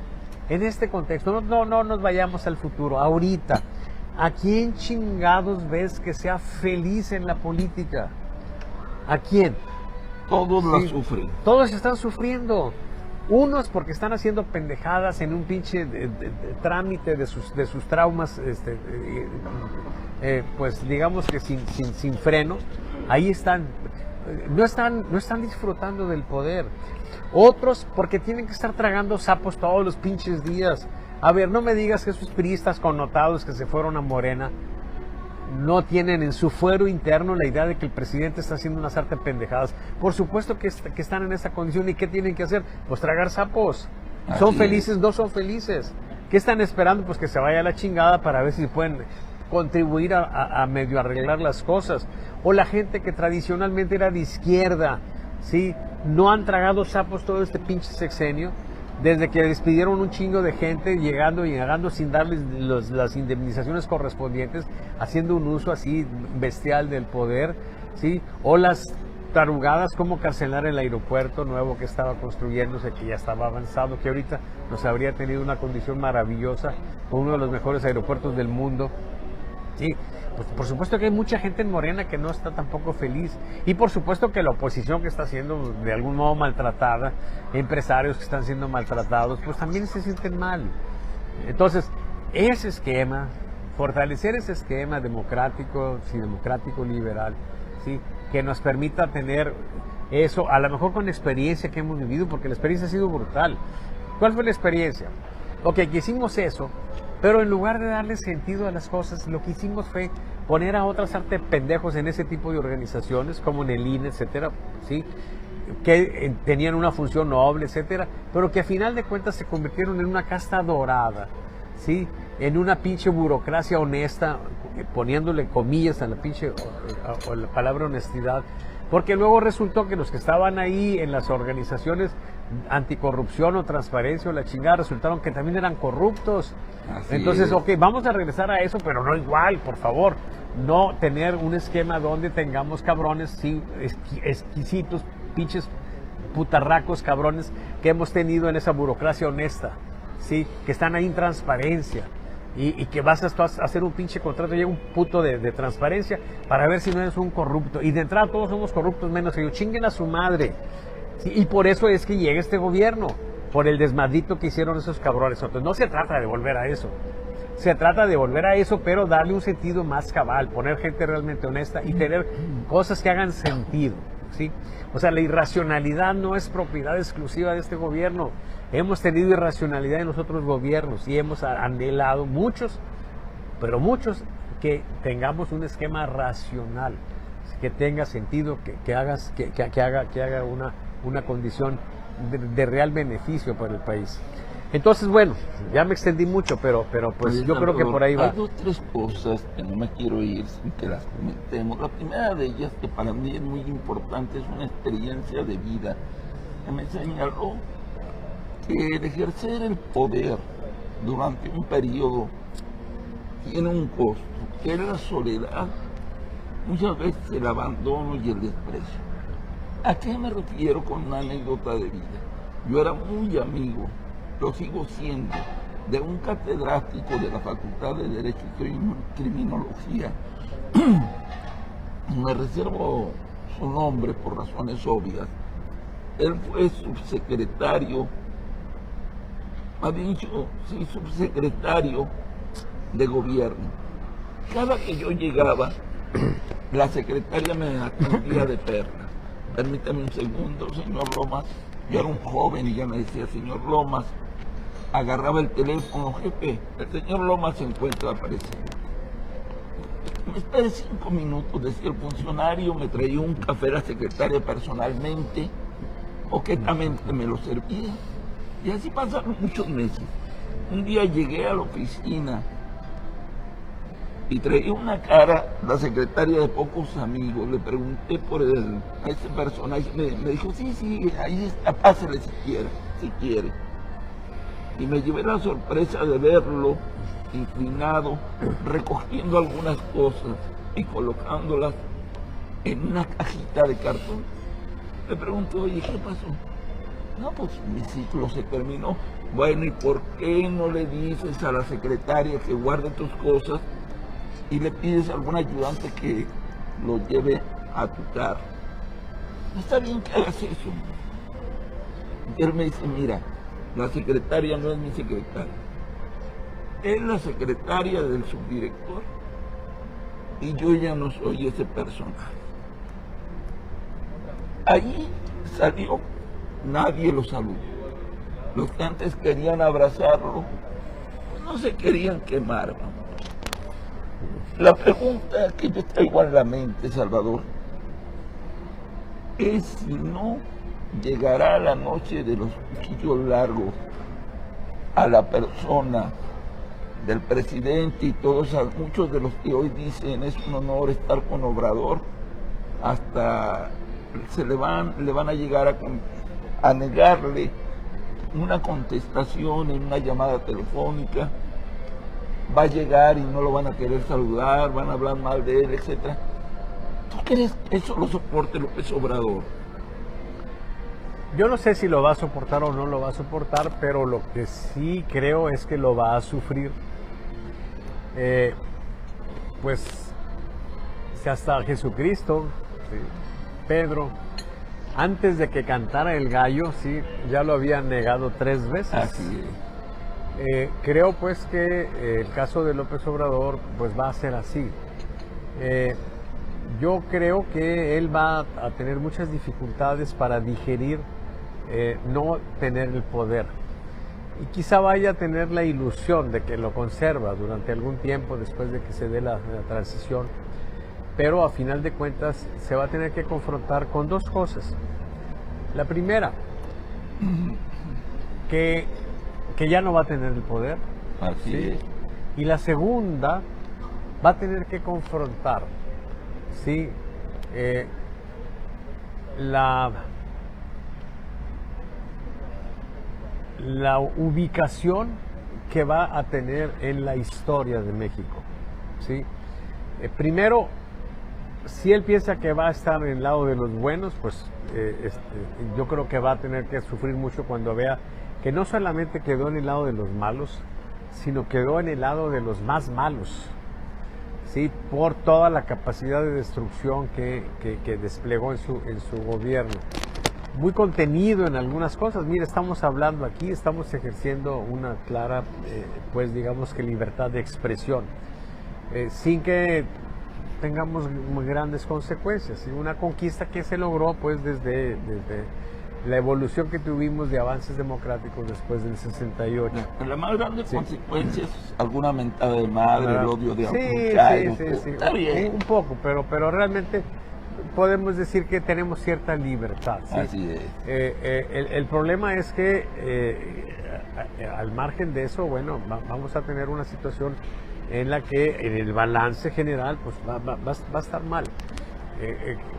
en este contexto, no nos vayamos al futuro, ahorita, ¿a quién chingados ves que sea feliz en la política? ¿A quién? Todos la sufren. Todos están sufriendo. Unos porque están haciendo pendejadas en un pinche trámite de sus traumas, pues digamos que sin freno. Ahí están. No están disfrutando del poder. Otros porque tienen que estar tragando sapos todos los pinches días. A ver, no me digas que esos priistas connotados que se fueron a Morena no tienen en su fuero interno la idea de que el presidente está haciendo una sarta de pendejadas. Por supuesto que están en esa condición. ¿Y qué tienen que hacer? Pues tragar sapos. ¿Son felices? No son felices. ¿Qué están esperando? Pues que se vaya a la chingada para ver si pueden contribuir a medio arreglar las cosas. O la gente que tradicionalmente era de izquierda, ¿sí?, no han tragado sapos todo este pinche sexenio, desde que despidieron un chingo de gente, llegando sin darles las indemnizaciones correspondientes, haciendo un uso así bestial del poder, ¿sí? O las tarugadas como cancelar el aeropuerto nuevo que estaba construyéndose, que ya estaba avanzado, que ahorita nos habría tenido una condición maravillosa, con uno de los mejores aeropuertos del mundo. Sí, pues por supuesto que hay mucha gente en Morena que no está tampoco feliz, y por supuesto que la oposición que está siendo de algún modo maltratada, empresarios que están siendo maltratados, pues también se sienten mal. Entonces, ese esquema, fortalecer ese esquema democrático, sí, democrático liberal, ¿sí?, que nos permita tener eso, a lo mejor con experiencia que hemos vivido, porque la experiencia ha sido brutal. ¿Cuál fue la experiencia? Ok, que hicimos eso, pero en lugar de darle sentido a las cosas, lo que hicimos fue poner a otras artes pendejos en ese tipo de organizaciones, como en el INE, etcétera, ¿sí?, que tenían una función noble, etcétera, pero que a final de cuentas se convirtieron en una casta dorada, ¿sí?, en una pinche burocracia honesta, poniéndole comillas a la pinche o la palabra honestidad, porque luego resultó que los que estaban ahí en las organizaciones anticorrupción o transparencia o la chingada resultaron que también eran corruptos. Entonces, ok, vamos a regresar a eso, pero no igual, por favor. No tener un esquema donde tengamos cabrones, sí, exquisitos, pinches putarracos cabrones que hemos tenido en esa burocracia honesta, sí, que están ahí en transparencia. Y que vas a hacer un pinche contrato, llega un puto de transparencia para ver si no eres un corrupto. Y de entrada todos somos corruptos menos ellos. Chinguen a su madre. Sí, y por eso es que llega este gobierno, por el desmadrito que hicieron esos cabrones. Entonces no se trata de volver a eso. Se trata de volver a eso, pero darle un sentido más cabal, poner gente realmente honesta y tener cosas que hagan sentido, ¿sí? O sea, la irracionalidad no es propiedad exclusiva de este gobierno. Hemos tenido irracionalidad en los otros gobiernos y hemos anhelado muchos, pero muchos, que tengamos un esquema racional, que tenga sentido, que haga una condición de real beneficio para el país. Entonces, bueno, ya me extendí mucho, pero pues Oye, yo creo que por ahí va. Hay dos, tres cosas que no me quiero ir sin que las comentemos. La primera de ellas, que para mí es muy importante, es una experiencia de vida que me señaló que el ejercer el poder durante un periodo tiene un costo, que es la soledad, muchas veces el abandono y el desprecio. ¿A qué me refiero con una anécdota de vida? Yo era muy amigo, lo sigo siendo, de un catedrático de la Facultad de Derecho y Criminología. Me reservo su nombre por razones obvias. Él fue subsecretario, más dicho, sí, subsecretario de gobierno. Cada que yo llegaba, la secretaria me atendía de perla. Permítame un segundo, señor Lomas. Yo era un joven y ya me decía, señor Lomas. Agarraba el teléfono, jefe, el señor Lomas se encuentra apareciendo. Me esperé 5 minutos, decía el funcionario, me traía un café a la secretaria personalmente, coquetamente me lo servía. Y así pasaron muchos meses. Un día llegué a la oficina y traía una cara, la secretaria de pocos amigos. Le pregunté por a ese personaje, me dijo, sí, ahí está, pásale si quiere. Y me llevé la sorpresa de verlo inclinado, recogiendo algunas cosas y colocándolas en una cajita de cartón. Le pregunto, oye, ¿qué pasó? No, pues mi ciclo se terminó. Bueno, ¿y por qué no le dices a la secretaria que guarde tus cosas y le pides a algún ayudante que lo lleve a tu carro? No está bien que hagas eso. Y él me dice, mira, la secretaria no es mi secretaria, es la secretaria del subdirector y yo ya no soy ese personaje. Allí salió, nadie lo saludó. Los que antes querían abrazarlo, no se querían quemar. La pregunta que yo traigo en la mente, Salvador, es si no llegará la noche de los cuchillos largos a la persona del presidente y muchos de los que hoy dicen es un honor estar con Obrador, hasta le van a llegar a negarle una contestación en una llamada telefónica, va a llegar y no lo van a querer saludar, van a hablar mal de él, etc. ¿Tú crees que eso lo soporte López Obrador? Yo no sé si lo va a soportar o no lo va a soportar, pero lo que sí creo es que lo va a sufrir. Pues si hasta Jesucristo, sí, Pedro, antes de que cantara el gallo, sí, ya lo habían negado 3 veces. Así es. Creo pues que el caso de López Obrador pues va a ser así. Yo creo que él va a tener muchas dificultades para digerir no tener el poder. Y quizá vaya a tener la ilusión de que lo conserva durante algún tiempo después de que se dé la transición. Pero a final de cuentas se va a tener que confrontar con 2 cosas. La primera, que ya no va a tener el poder. Así ¿sí? es. Y la segunda, va a tener que confrontar, ¿sí? La ubicación que va a tener en la historia de México, ¿sí? Primero, si él piensa que va a estar en el lado de los buenos, pues yo creo que va a tener que sufrir mucho cuando vea que no solamente quedó en el lado de los malos, sino quedó en el lado de los más malos, ¿sí? Por toda la capacidad de destrucción que desplegó en su gobierno. Muy contenido en algunas cosas. Mire, estamos hablando aquí, estamos ejerciendo una clara, pues digamos que libertad de expresión, sin que tengamos muy grandes consecuencias. Y una conquista que se logró pues desde la evolución que tuvimos de avances democráticos después del 68. La más grande Sí. consecuencia es alguna mentada de madre, el odio de Sí. Está bien. Un poco, pero realmente podemos decir que tenemos cierta libertad. ¿sí? Así es. El problema es que al margen de eso, bueno, vamos a tener una situación en la que en el balance general pues va a estar mal.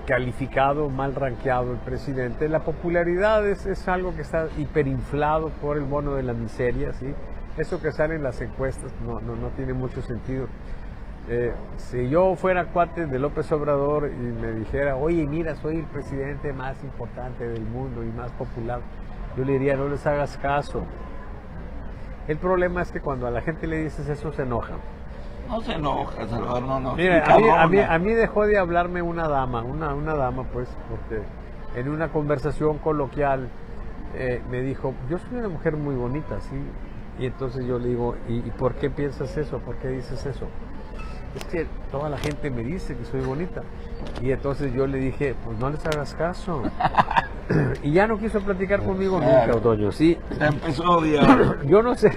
Calificado, mal rankeado el presidente. La popularidad es algo que está hiperinflado por el bono de la miseria, ¿sí? Eso que sale en las encuestas no tiene mucho sentido. Si yo fuera cuate de López Obrador y me dijera, oye, mira, soy el presidente más importante del mundo y más popular, yo le diría, no les hagas caso. El problema es que cuando a la gente le dices eso, se enoja. No se enoja, Salvador, no. Mira, a mí dejó de hablarme una dama, pues, porque en una conversación coloquial me dijo, yo soy una mujer muy bonita, ¿sí? Y entonces yo le digo, ¿y por qué piensas eso? ¿Por qué dices eso? Es que toda la gente me dice que soy bonita. Y entonces yo le dije, pues no les hagas caso. Y ya no quiso platicar conmigo nunca, Otoño, ¿sí? Se empezó a odiar. Yo no sé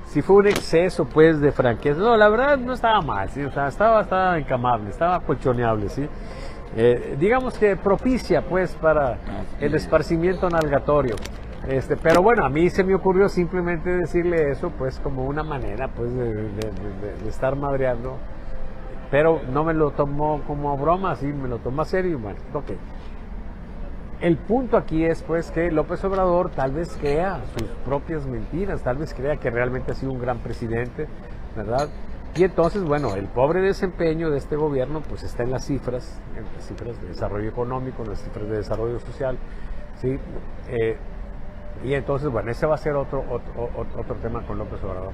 si fue un exceso, pues, de franqueza. No, la verdad no estaba mal, ¿sí? O sea, estaba encamable, estaba colchoneable, ¿sí? Digamos que propicia, pues, para el esparcimiento nalgatorio. Pero bueno, a mí se me ocurrió simplemente decirle eso, pues, como una manera, pues, de estar madreando. Pero no me lo tomó como broma, sí, me lo tomó a serio y bueno, ok. El punto aquí es, pues, que López Obrador tal vez crea sus propias mentiras, tal vez crea que realmente ha sido un gran presidente, ¿verdad? Y entonces, bueno, el pobre desempeño de este gobierno, pues, está en las cifras de desarrollo económico, en las cifras de desarrollo social, ¿sí? Y entonces, bueno, ese va a ser otro tema con López Obrador.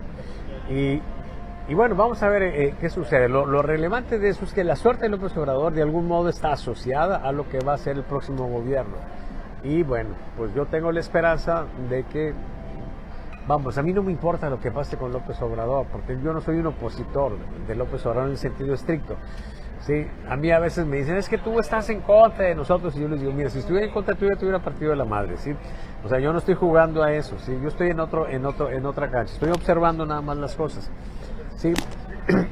Y bueno, vamos a ver qué sucede. Lo relevante de eso es que la suerte de López Obrador de algún modo está asociada a lo que va a ser el próximo gobierno. Y bueno, pues yo tengo la esperanza de que, vamos, a mí no me importa lo que pase con López Obrador, porque yo no soy un opositor de López Obrador en el sentido estricto. Sí, a mí a veces me dicen, es que tú estás en contra de nosotros, y yo les digo, mira, si estuviera en contra tuya, tuviera partido de la madre, ¿sí? O sea, yo no estoy jugando a eso, ¿sí? Yo estoy en otra cancha, estoy observando nada más las cosas, ¿sí?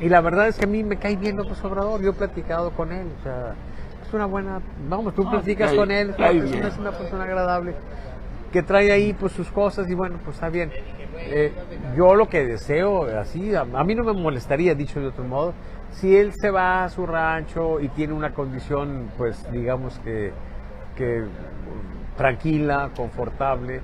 Y la verdad es que a mí me cae bien López Obrador, yo he platicado con él, o sea, es una buena, vamos, tú platicas con él, es una persona agradable, que trae ahí pues sus cosas y bueno, pues está bien. Yo lo que deseo, así, a mí no me molestaría, dicho de otro modo, si él se va a su rancho y tiene una condición, pues digamos que tranquila, confortable,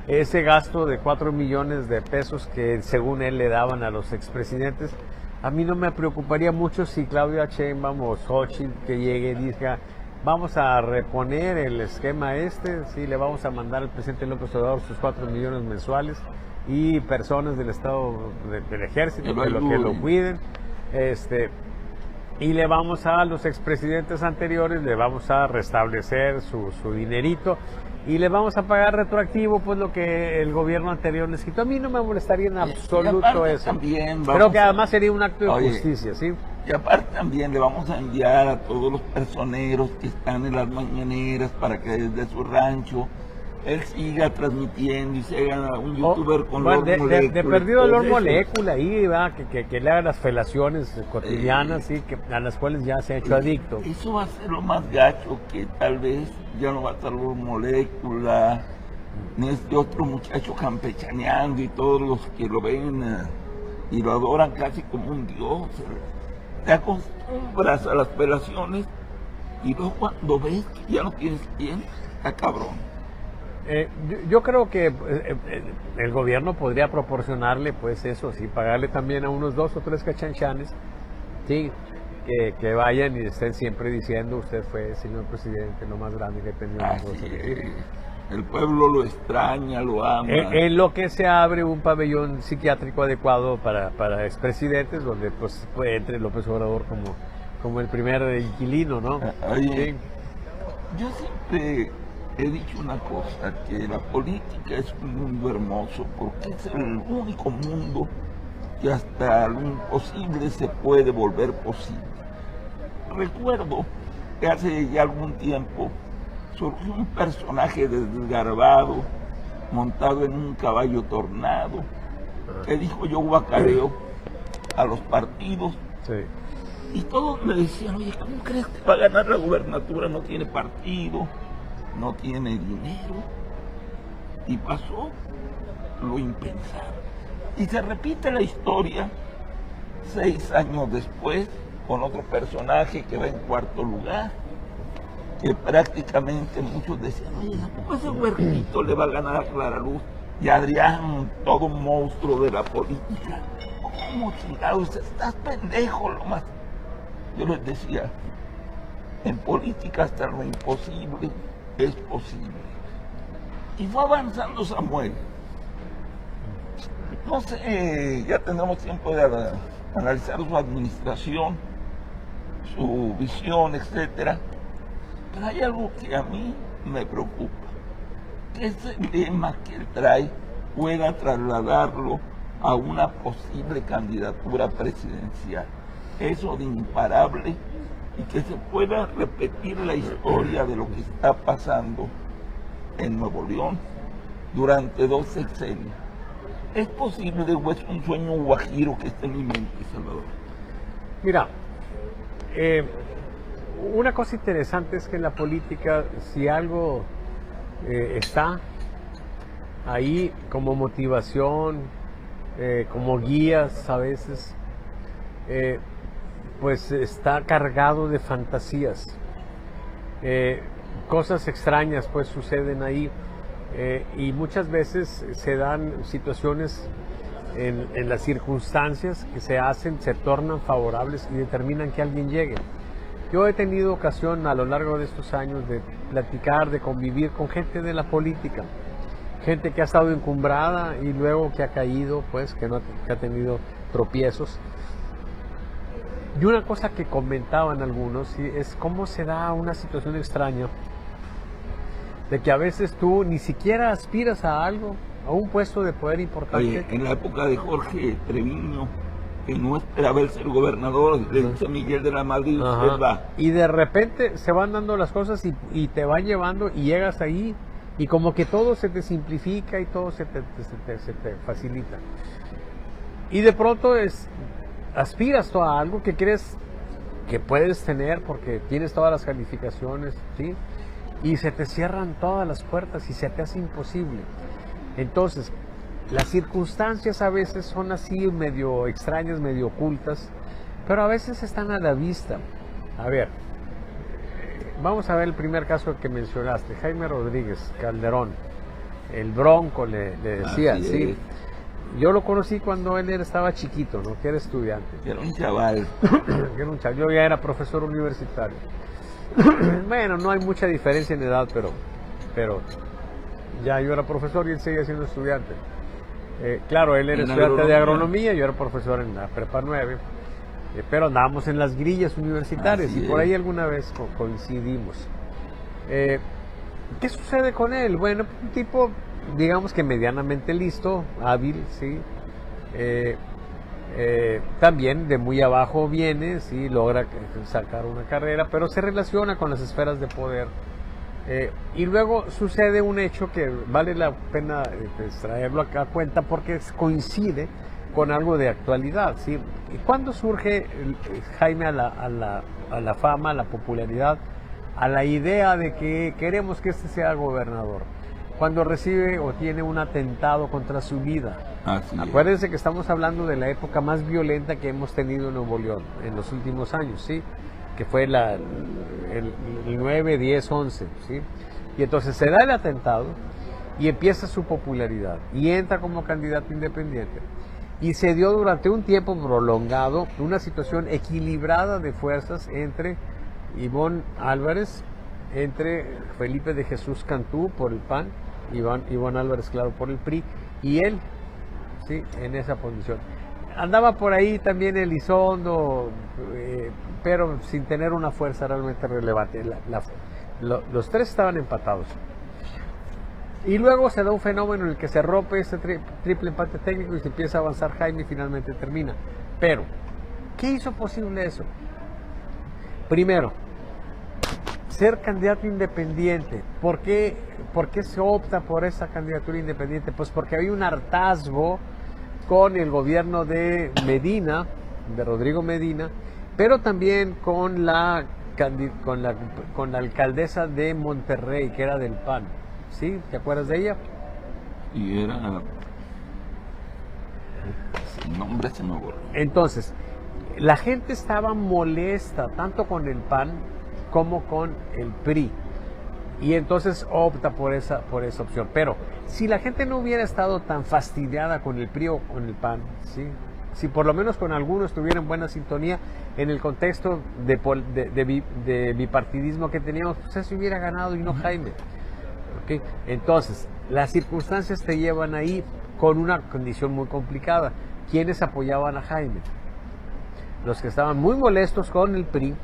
ese gasto de 4 millones de pesos que según él le daban a los expresidentes, a mí no me preocuparía mucho si Claudia Sheinbaum o Xochitl que llegue y diga, vamos a reponer el esquema sí, le vamos a mandar al presidente López Obrador sus 4 millones mensuales y personas del estado del ejército que lo cuiden, y le vamos a los expresidentes anteriores, le vamos a restablecer su dinerito y le vamos a pagar retroactivo pues lo que el gobierno anterior les quitó. A mí no me molestaría en absoluto eso. Creo que además sería un acto de justicia, ¿sí? Y aparte también le vamos a enviar a todos los personeros que están en las mañaneras para que desde su rancho él siga transmitiendo y se haga un youtuber con Lord Molecula. De perdido Lord Molecula ahí, ¿verdad? Que le haga las felaciones cotidianas, ¿sí? A las cuales ya se ha hecho adicto. Eso va a ser lo más gacho, que tal vez ya no va a estar Lord Molecula, ni este otro muchacho campechaneando y todos los que lo ven y lo adoran casi como un dios. Te acostumbras a las felaciones y luego cuando ves que ya no tienes quien, está cabrón. Yo creo que el gobierno podría proporcionarle pues eso, sí, pagarle también a unos 2 o 3 cachanchanes, sí, que vayan y estén siempre diciendo usted fue, señor presidente, lo más grande que he tenido. El pueblo lo extraña, lo ama. En lo que se abre un pabellón psiquiátrico adecuado para expresidentes, donde pues entre López Obrador como el primer inquilino, ¿no? Oye, yo siempre he dicho una cosa, que la política es un mundo hermoso, porque es el único mundo que hasta lo imposible se puede volver posible. Recuerdo que hace ya algún tiempo surgió un personaje desgarbado, montado en un caballo tornado, que dijo: yo guacareo a los partidos. Sí. Y todos me decían: oye, ¿cómo crees que va a ganar la gubernatura? No tiene partido, no tiene dinero. Y pasó lo impensable. Y se repite la historia 6 años después, con otro personaje que va en cuarto lugar, que prácticamente muchos decían: oye, ¿cómo ese huerquito le va a ganar a Clara Luz? Y Adrián, todo un monstruo de la política. ¿Cómo chingados? Estás pendejo, lo más. Yo les decía: en política hasta lo imposible es posible. Y fue avanzando Samuel. No sé, ya tenemos tiempo de analizar su administración, su visión, etcétera. Pero hay algo que a mí me preocupa, que ese lema que él trae pueda trasladarlo a una posible candidatura presidencial. Eso de imparable, y que se pueda repetir la historia de lo que está pasando en Nuevo León durante 2 sexenios. ¿Es posible o es un sueño guajiro que está en mi mente, Salvador? Mira, una cosa interesante es que en la política, si algo está ahí como motivación, como guías a veces, pues está cargado de fantasías. Cosas extrañas pues suceden ahí, y muchas veces se dan situaciones en las circunstancias que se tornan favorables y determinan que alguien llegue. Yo he tenido ocasión a lo largo de estos años de platicar, de convivir con gente de la política, gente que ha estado encumbrada y luego que ha caído, pues que ha tenido tropiezos. Y una cosa que comentaban algunos, ¿sí?, es cómo se da una situación extraña de que a veces tú ni siquiera aspiras a algo, a un puesto de poder importante. Oye, en la época de Jorge Treviño, que no esperaba el ser gobernador, le dice Miguel de la Madrid: usted va. Y de repente se van dando las cosas y te van llevando y llegas ahí y como que todo se te simplifica y todo se te facilita. Y de pronto aspiras a algo que crees que puedes tener porque tienes todas las calificaciones, ¿sí? Y se te cierran todas las puertas y se te hace imposible. Entonces, las circunstancias a veces son así medio extrañas, medio ocultas, pero a veces están a la vista. A ver, vamos a ver el primer caso que mencionaste, Jaime Rodríguez Calderón, el Bronco le decía, ¿sí? Yo lo conocí cuando él estaba chiquito, ¿no?, que era estudiante. Era un chaval. Yo ya era profesor universitario. Bueno, no hay mucha diferencia en edad, pero ya yo era profesor y él seguía siendo estudiante. Claro, él era estudiante de agronomía, yo era profesor en la Prepa 9, pero andábamos en las grillas universitarias. Así y por ahí alguna vez coincidimos. ¿Qué sucede con él? Bueno, un tipo, digamos que medianamente listo, hábil, ¿sí? También de muy abajo viene, ¿sí? Logra sacar una carrera, pero se relaciona con las esferas de poder. Y luego sucede un hecho que vale la pena traerlo a cuenta porque coincide con algo de actualidad, ¿sí? ¿Cuándo surge Jaime a la fama, a la popularidad, a la idea de que queremos que este sea gobernador? Cuando recibe o tiene un atentado contra su vida. Acuérdense que estamos hablando de la época más violenta que hemos tenido en Nuevo León en los últimos años, ¿sí? Que fue el 9, 10, 11, ¿sí? Y entonces se da el atentado y empieza su popularidad y entra como candidato independiente. Y se dio durante un tiempo prolongado una situación equilibrada de fuerzas entre Ivonne Álvarez, entre Felipe de Jesús Cantú por el PAN, Ivonne Álvarez, claro, por el PRI, y él, ¿sí?, en esa posición. Andaba por ahí también Elizondo, pero sin tener una fuerza realmente relevante. Los tres estaban empatados. Y luego se da un fenómeno en el que se rompe ese triple empate técnico y se empieza a avanzar Jaime y finalmente termina. Pero, ¿qué hizo posible eso? Primero, ser candidato independiente. ¿Por qué se opta por esa candidatura independiente? Pues porque hay un hartazgo con el gobierno de Medina, de Rodrigo Medina, pero también con la alcaldesa de Monterrey, que era del PAN. ¿Sí? ¿Te acuerdas de ella? Y era... El nombre se me borró. Entonces, la gente estaba molesta tanto con el PAN como con el PRI. Y entonces opta por esa opción. Pero si la gente no hubiera estado tan fastidiada con el PRI o con el PAN, ¿sí? Si por lo menos con algunos tuvieran buena sintonía en el contexto de bipartidismo que teníamos, pues eso hubiera ganado y no Jaime. ¿Okay? Entonces, las circunstancias te llevan ahí con una condición muy complicada. ¿Quiénes apoyaban a Jaime? Los que estaban muy molestos con el PRI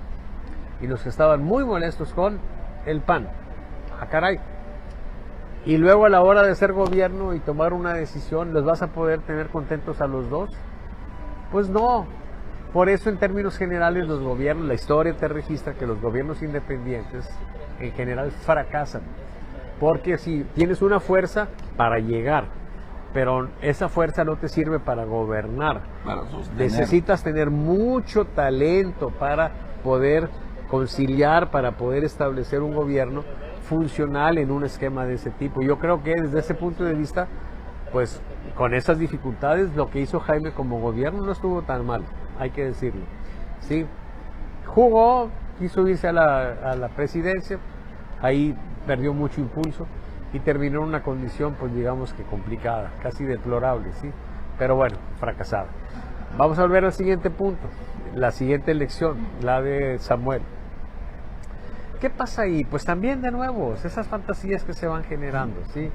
y los que estaban muy molestos con el PAN. ¡Ah, caray! Y luego a la hora de ser gobierno y tomar una decisión, ¿los vas a poder tener contentos a los dos? Pues no. Por eso en términos generales los gobiernos, la historia te registra que los gobiernos independientes en general fracasan. Porque si tienes una fuerza para llegar, pero esa fuerza no te sirve para gobernar. Para sostener. Necesitas tener mucho talento para poder conciliar, para poder establecer un gobierno funcional en un esquema de ese tipo. Yo creo que desde ese punto de vista, pues con esas dificultades, lo que hizo Jaime como gobierno no estuvo tan mal, hay que decirlo. ¿Sí? Jugó, quiso irse a la presidencia, ahí perdió mucho impulso y terminó en una condición, pues digamos que complicada, casi deplorable, ¿sí? Pero bueno, fracasada. Vamos a volver al siguiente punto, la siguiente elección, la de Samuel. ¿Qué pasa ahí? Pues también de nuevo, esas fantasías que se van generando, ¿sí?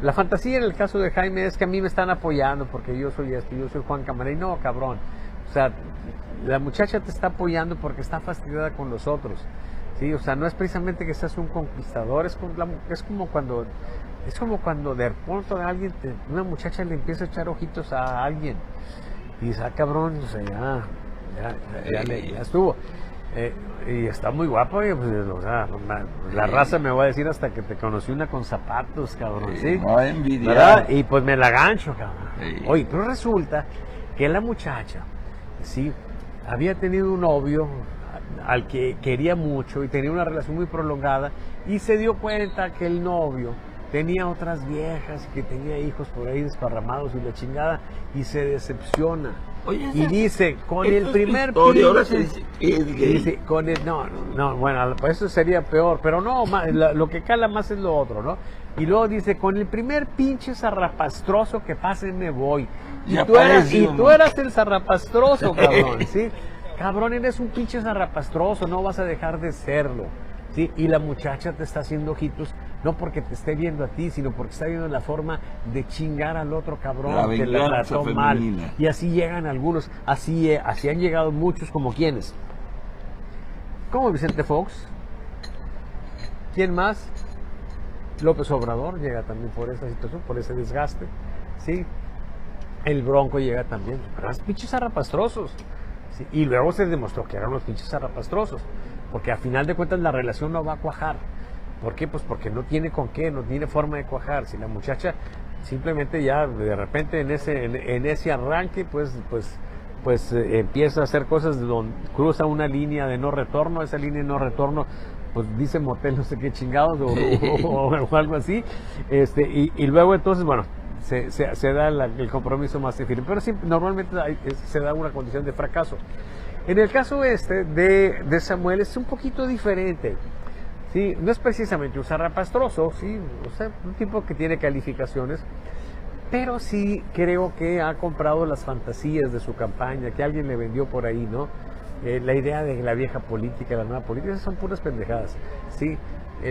La fantasía en el caso de Jaime es que a mí me están apoyando porque yo soy esto, yo soy Juan Camarena. Y no, cabrón. O sea, la muchacha te está apoyando porque está fastidiada con los otros, ¿sí? O sea, no es precisamente que seas un conquistador, es como cuando de pronto una muchacha le empieza a echar ojitos a alguien y dice, ah, cabrón, o sea, ya estuvo. Y está muy guapo, pues, o sea, la raza me va a decir hasta que te conocí una con zapatos, cabrón, ¿sí? No envidiar. ¿Verdad? Y pues me la gancho, cabrón. Sí. Oye, pero resulta que la muchacha, sí, había tenido un novio al que quería mucho y tenía una relación muy prolongada y se dio cuenta que el novio tenía otras viejas, que tenía hijos por ahí desparramados y la chingada, y se decepciona. Oye, y dice, con el primer ahora se pinche... dice que es gay. Dice, con el... No, bueno, pues eso sería peor, pero no, lo que cala más es lo otro, ¿no? Y luego dice, con el primer pinche zarrapastroso que pase me voy. Y tú eras el zarrapastroso, cabrón, ¿sí? Cabrón, eres un pinche zarrapastroso, no vas a dejar de serlo, ¿sí? Y la muchacha te está haciendo ojitos, no porque te esté viendo a ti, sino porque está viendo la forma de chingar al otro cabrón que la trató mal. Y así llegan algunos, así han llegado muchos, como quienes. Como Vicente Fox. ¿Quién más? López Obrador llega también por esa situación, por ese desgaste, ¿sí? El Bronco llega también, pero los pinches zarrapastrosos, ¿sí? Y luego se demostró que eran los pinches zarrapastrosos, porque a final de cuentas la relación no va a cuajar. ¿Por qué? Pues porque no tiene con qué, no tiene forma de cuajar. Si la muchacha simplemente ya de repente en ese arranque pues empieza a hacer cosas donde cruza una línea de no retorno, esa línea de no retorno pues dice motel no sé qué chingados o algo así, y luego entonces bueno se da el compromiso más firme, pero siempre, normalmente se da una condición de fracaso. En el caso de Samuel es un poquito diferente. Sí, no es precisamente un zarrapastroso, sí, o sea, un tipo que tiene calificaciones, pero sí creo que ha comprado las fantasías de su campaña, que alguien le vendió por ahí, ¿no? La idea de la vieja política, la nueva política, esas son puras pendejadas, sí.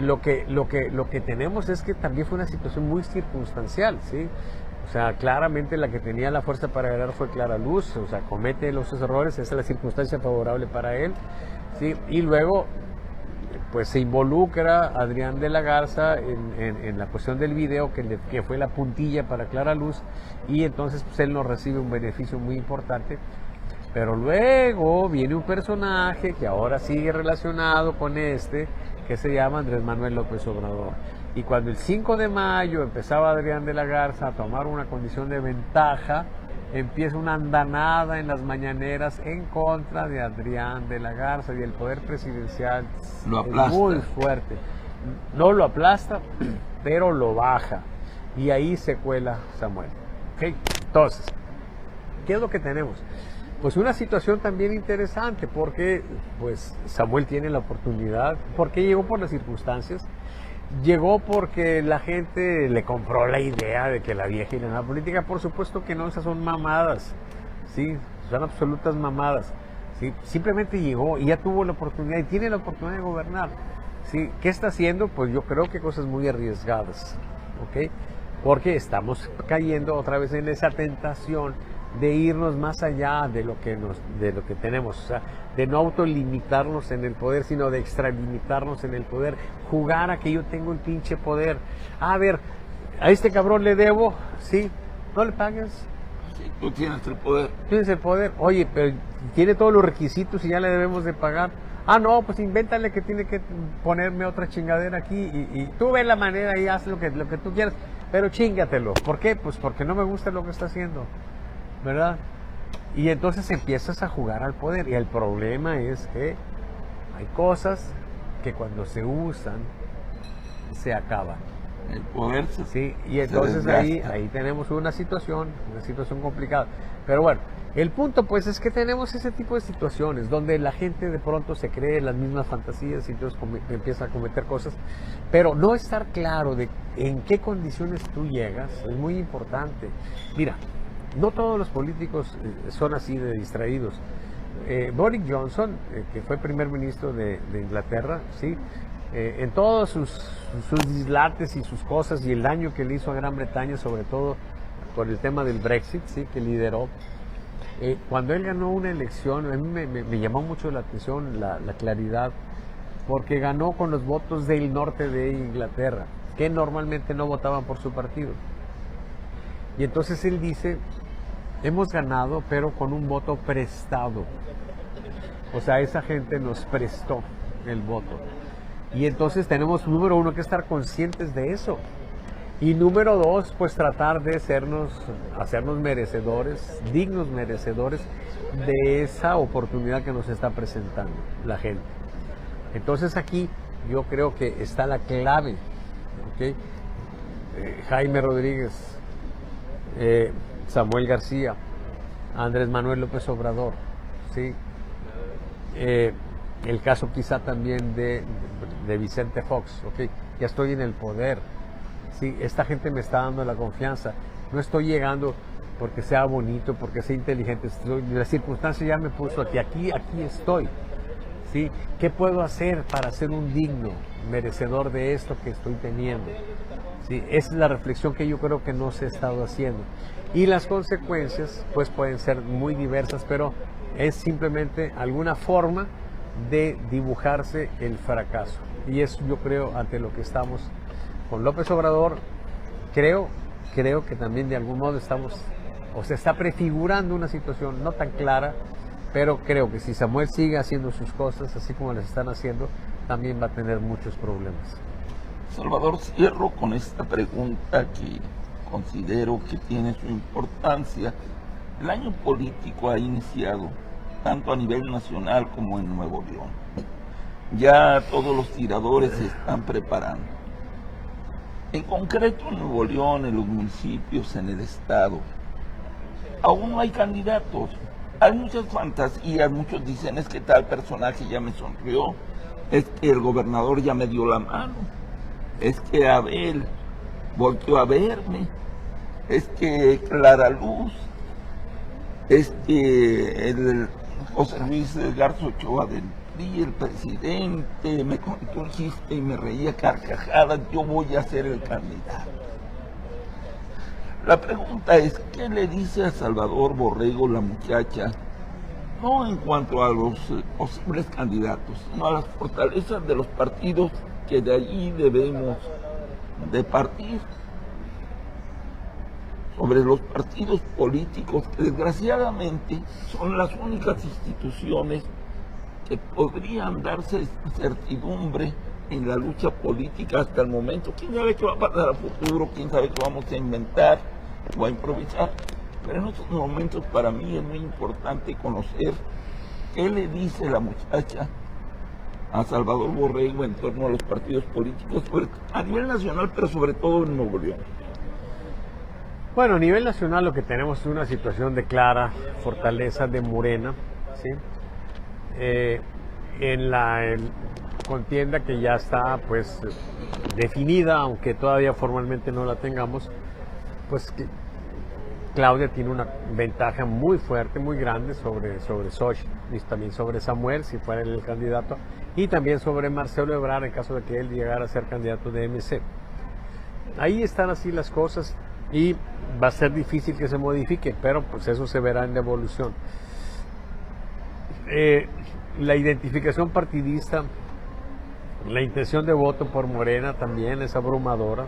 Lo que tenemos es que también fue una situación muy circunstancial, sí. O sea, claramente la que tenía la fuerza para ganar fue Clara Luz, o sea, comete los errores, esa es la circunstancia favorable para él, sí, y luego pues se involucra Adrián de la Garza en la cuestión del video que fue la puntilla para Clara Luz, y entonces pues él no recibe un beneficio muy importante. Pero luego viene un personaje que ahora sigue relacionado con este, que se llama Andrés Manuel López Obrador. Y cuando el 5 de mayo empezaba Adrián de la Garza a tomar una condición de ventaja, empieza una andanada en las mañaneras en contra de Adrián de la Garza, y el poder presidencial Lo es aplasta. muy fuerte. No lo aplasta, pero lo baja. Y ahí se cuela Samuel. ¿Okay? Entonces, ¿qué es lo que tenemos? Pues una situación también interesante, porque pues Samuel tiene la oportunidad, porque llegó por las circunstancias, llegó porque la gente le compró la idea de que la vieja y la nueva política. Por supuesto que no, esas son mamadas, ¿sí? Son absolutas mamadas, ¿sí? Simplemente llegó y ya tuvo la oportunidad y tiene la oportunidad de gobernar, ¿sí? ¿Qué está haciendo? Pues yo creo que cosas muy arriesgadas, ¿ok? Porque estamos cayendo otra vez en esa tentación de irnos más allá de lo que tenemos, o sea, de no autolimitarnos en el poder, sino de extralimitarnos en el poder, jugar a que yo tengo el pinche poder. A ver, a este cabrón le debo, sí, no le pagues. Sí, tú tienes el poder. Tienes el poder, oye, pero tiene todos los requisitos y ya le debemos de pagar. Ah, no, pues invéntale que tiene que ponerme otra chingadera aquí y tú ve la manera y haz lo que tú quieras, pero chingatelo. ¿Por qué? Pues porque no me gusta lo que está haciendo, ¿verdad? Y entonces empiezas a jugar al poder, y el problema es que hay cosas que cuando se usan se acaban. El poder se, Sí, y entonces se ahí desgasta. tenemos una situación complicada. Pero bueno, el punto pues es que tenemos ese tipo de situaciones donde la gente de pronto se cree las mismas fantasías y entonces empieza a cometer cosas, pero no estar claro de en qué condiciones tú llegas es muy importante. Mira, no todos los políticos son así de distraídos. Boris Johnson, que fue primer ministro de Inglaterra, ¿sí? En todos sus dislates y sus cosas y el daño que le hizo a Gran Bretaña, sobre todo por el tema del Brexit, ¿sí? Que lideró. Cuando él ganó una elección, a mí me llamó mucho la atención la claridad, porque ganó con los votos del norte de Inglaterra, que normalmente no votaban por su partido. Y entonces él dice, hemos ganado, pero con un voto prestado. O sea, esa gente nos prestó el voto. Y entonces tenemos, número uno, que estar conscientes de eso. Y número dos, pues tratar de hacernos merecedores, dignos merecedores de esa oportunidad que nos está presentando la gente. Entonces aquí yo creo que está la clave, ¿ok? Jaime Rodríguez, Samuel García, Andrés Manuel López Obrador, ¿sí? El caso quizá también de Vicente Fox, ¿ok? Ya estoy en el poder, ¿sí? Esta gente me está dando la confianza, no estoy llegando porque sea bonito, porque sea inteligente, la circunstancia ya me puso aquí estoy, ¿sí? ¿Qué puedo hacer para ser un digno merecedor de esto que estoy teniendo? ¿Sí? Esa es la reflexión que yo creo que no se ha estado haciendo. Y las consecuencias pues pueden ser muy diversas, pero es simplemente alguna forma de dibujarse el fracaso. Y eso yo creo ante lo que estamos con López Obrador, creo que también de algún modo estamos, o se está prefigurando una situación no tan clara, pero creo que si Samuel sigue haciendo sus cosas así como las están haciendo, también va a tener muchos problemas. Salvador, cierro con esta pregunta que considero que tiene su importancia. El año político ha iniciado, tanto a nivel nacional como en Nuevo León. Ya todos los tiradores se están preparando. En concreto en Nuevo León, en los municipios, en el estado, aún no hay candidatos. Hay muchas fantasías, muchos dicen es que tal personaje ya me sonrió, es que el gobernador ya me dio la mano, es que Abel volteó a verme, es que Clara Luz, es que el José Luis Garza Ochoa del PRI, el presidente, me contó un chiste y me reía carcajadas, yo voy a ser el candidato. La pregunta es, ¿qué le dice a Salvador Borrego la muchacha? No en cuanto a los posibles candidatos, sino a las fortalezas de los partidos que de allí debemos de partir. sobre los partidos políticos, que desgraciadamente son las únicas instituciones que podrían darse certidumbre en la lucha política hasta el momento. ¿Quién sabe qué va a pasar a futuro? ¿Quién sabe qué vamos a inventar o a improvisar? Pero en estos momentos para mí es muy importante conocer qué le dice la muchacha a Salvador Borrego en torno a los partidos políticos a nivel nacional, pero sobre todo en Nuevo León. Bueno, a nivel nacional lo que tenemos es una situación de clara fortaleza de Morena, ¿sí? En la contienda que ya está pues definida, aunque todavía formalmente no la tengamos, pues que Claudia tiene una ventaja muy fuerte, muy grande sobre Xochitl, y también sobre Samuel, si fuera el candidato, y también sobre Marcelo Ebrard, en caso de que él llegara a ser candidato de MC. Ahí están así las cosas, y va a ser difícil que se modifique, pero pues eso se verá en la evolución. La identificación partidista, la intención de voto por Morena también es abrumadora.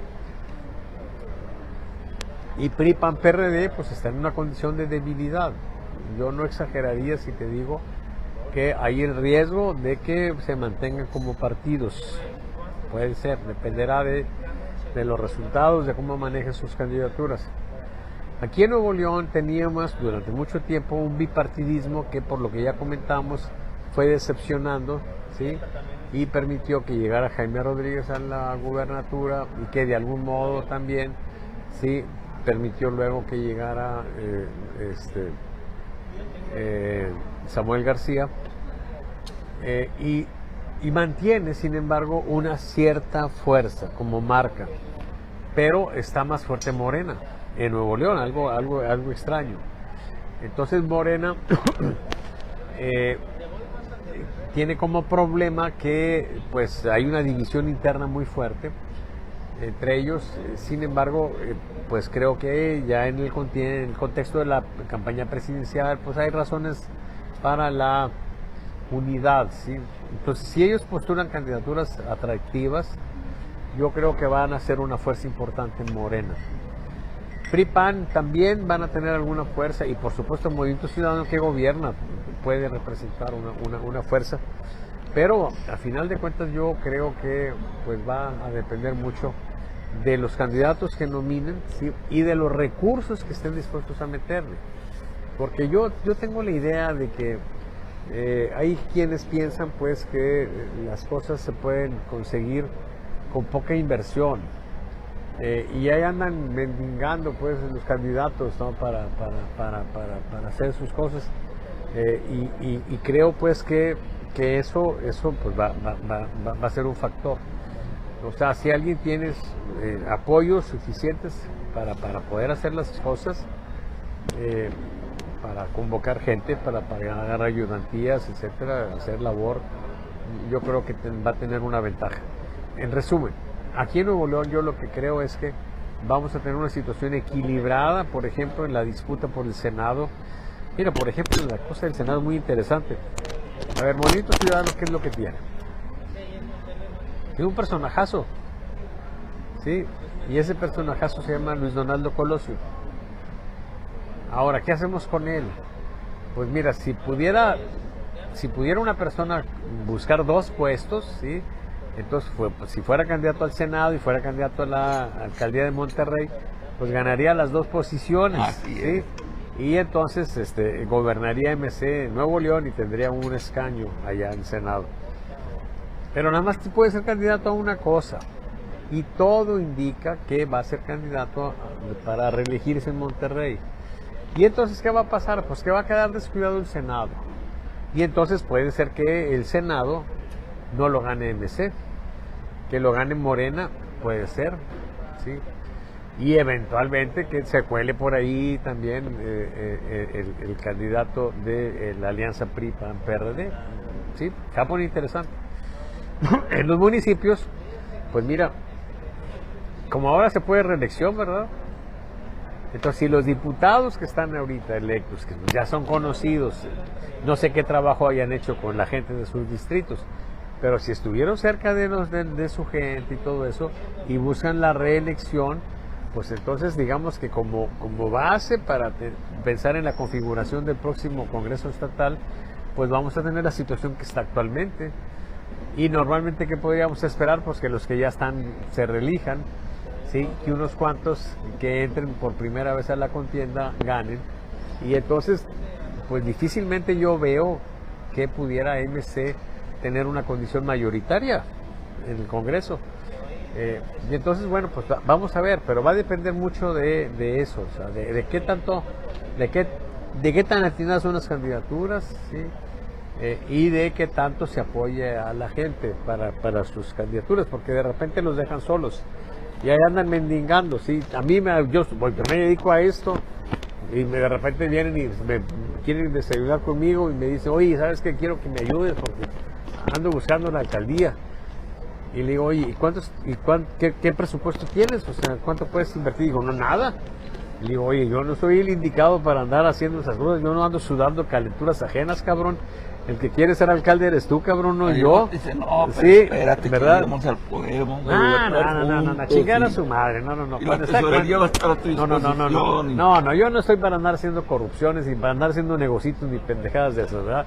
Y PRI, PAN, PRD pues está en una condición de debilidad. Yo no exageraría si te digo que hay el riesgo de que se mantengan como partidos. Puede ser, dependerá de los resultados, de cómo manejen sus candidaturas. Aquí en Nuevo León teníamos durante mucho tiempo un bipartidismo que, por lo que ya comentamos, fue decepcionando, ¿sí? Y permitió que llegara Jaime Rodríguez a la gubernatura y que de algún modo también, ¿sí?, permitió luego que llegara Samuel García, y mantiene, sin embargo, una cierta fuerza como marca, pero está más fuerte Morena en Nuevo León, algo extraño. Entonces Morena tiene como problema que pues hay una división interna muy fuerte entre ellos. Sin embargo, pues creo que ya en el contexto de la campaña presidencial pues hay razones para la unidad, ¿sí? Entonces, si ellos postulan candidaturas atractivas, yo creo que van a ser una fuerza importante en Morena. PRI, PAN también van a tener alguna fuerza, y por supuesto el Movimiento Ciudadano que gobierna puede representar una fuerza, pero a final de cuentas yo creo que pues va a depender mucho de los candidatos que nominen, ¿sí?, y de los recursos que estén dispuestos a meterle, porque yo tengo la idea de que hay quienes piensan pues que las cosas se pueden conseguir con poca inversión, y ahí andan mendigando pues los candidatos, ¿no?, para hacer sus cosas, y creo pues que eso pues va a ser un factor. O sea, si alguien tiene apoyos suficientes para poder hacer las cosas, para convocar gente, para pagar ayudantías, etcétera, hacer labor, yo creo que va a tener una ventaja. En resumen, aquí en Nuevo León yo lo que creo es que vamos a tener una situación equilibrada, por ejemplo, en la disputa por el Senado. Mira, por ejemplo, la cosa del Senado es muy interesante. A ver, Movimiento Ciudadano, ¿qué es lo que tiene? Tiene un personajazo, ¿sí? Y ese personajazo se llama Luis Donaldo Colosio. Ahora, ¿qué hacemos con él? Pues mira, si pudiera una persona buscar dos puestos, ¿sí?, entonces pues, si fuera candidato al Senado y fuera candidato a la alcaldía de Monterrey, pues ganaría las dos posiciones, ¿sí? Y entonces gobernaría MC Nuevo León y tendría un escaño allá en el Senado. Pero nada más puede ser candidato a una cosa, y todo indica que va a ser candidato para reelegirse en Monterrey. Y entonces, ¿qué va a pasar? Pues que va a quedar descuidado el Senado. Y entonces puede ser que el Senado no lo gane MC, que lo gane Morena, puede ser, ¿sí? Y eventualmente que se cuele por ahí también el candidato de la alianza PRI-PAN-PRD, ¿sí? Está muy interesante. En los municipios, pues mira, como ahora se puede reelección, ¿verdad? Entonces, si los diputados que están ahorita electos, que ya son conocidos, no sé qué trabajo hayan hecho con la gente de sus distritos, pero si estuvieron cerca de su gente y todo eso, y buscan la reelección, pues entonces digamos que como base para pensar en la configuración del próximo Congreso Estatal, pues vamos a tener la situación que está actualmente. Y normalmente, ¿qué podríamos esperar? Pues que los que ya están se reelijan, ¿sí? Que unos cuantos que entren por primera vez a la contienda ganen. Y entonces, pues difícilmente yo veo que pudiera MC tener una condición mayoritaria en el Congreso. Y entonces, bueno, pues vamos a ver, pero va a depender mucho de eso, o sea, de qué tanto, de qué tan atinadas son las candidaturas, ¿sí? Y de qué tanto se apoye a la gente para sus candidaturas, porque de repente los dejan solos y ahí andan mendigando, ¿sí? A mí, yo me dedico a esto y de repente vienen y me quieren desayunar conmigo y me dicen, oye, ¿sabes qué? Quiero que me ayudes porque ando buscando la alcaldía. Y le digo, oye, ¿qué presupuesto tienes? O sea, ¿cuánto puedes invertir? Digo, no, nada. Le digo, oye, yo no soy el indicado para andar haciendo esas cosas, yo no ando sudando calenturas ajenas, cabrón. El que quiere ser alcalde eres tú, cabrón, no yo. Dice, no, pero sí, espérate, ¿verdad? que vamos al poder, vamos a No, chingar a su madre, no. Y la tesorería va a estar a tu disposición. No, yo no estoy para andar haciendo corrupciones, ni para andar haciendo negocitos, ni pendejadas de esas, ¿verdad?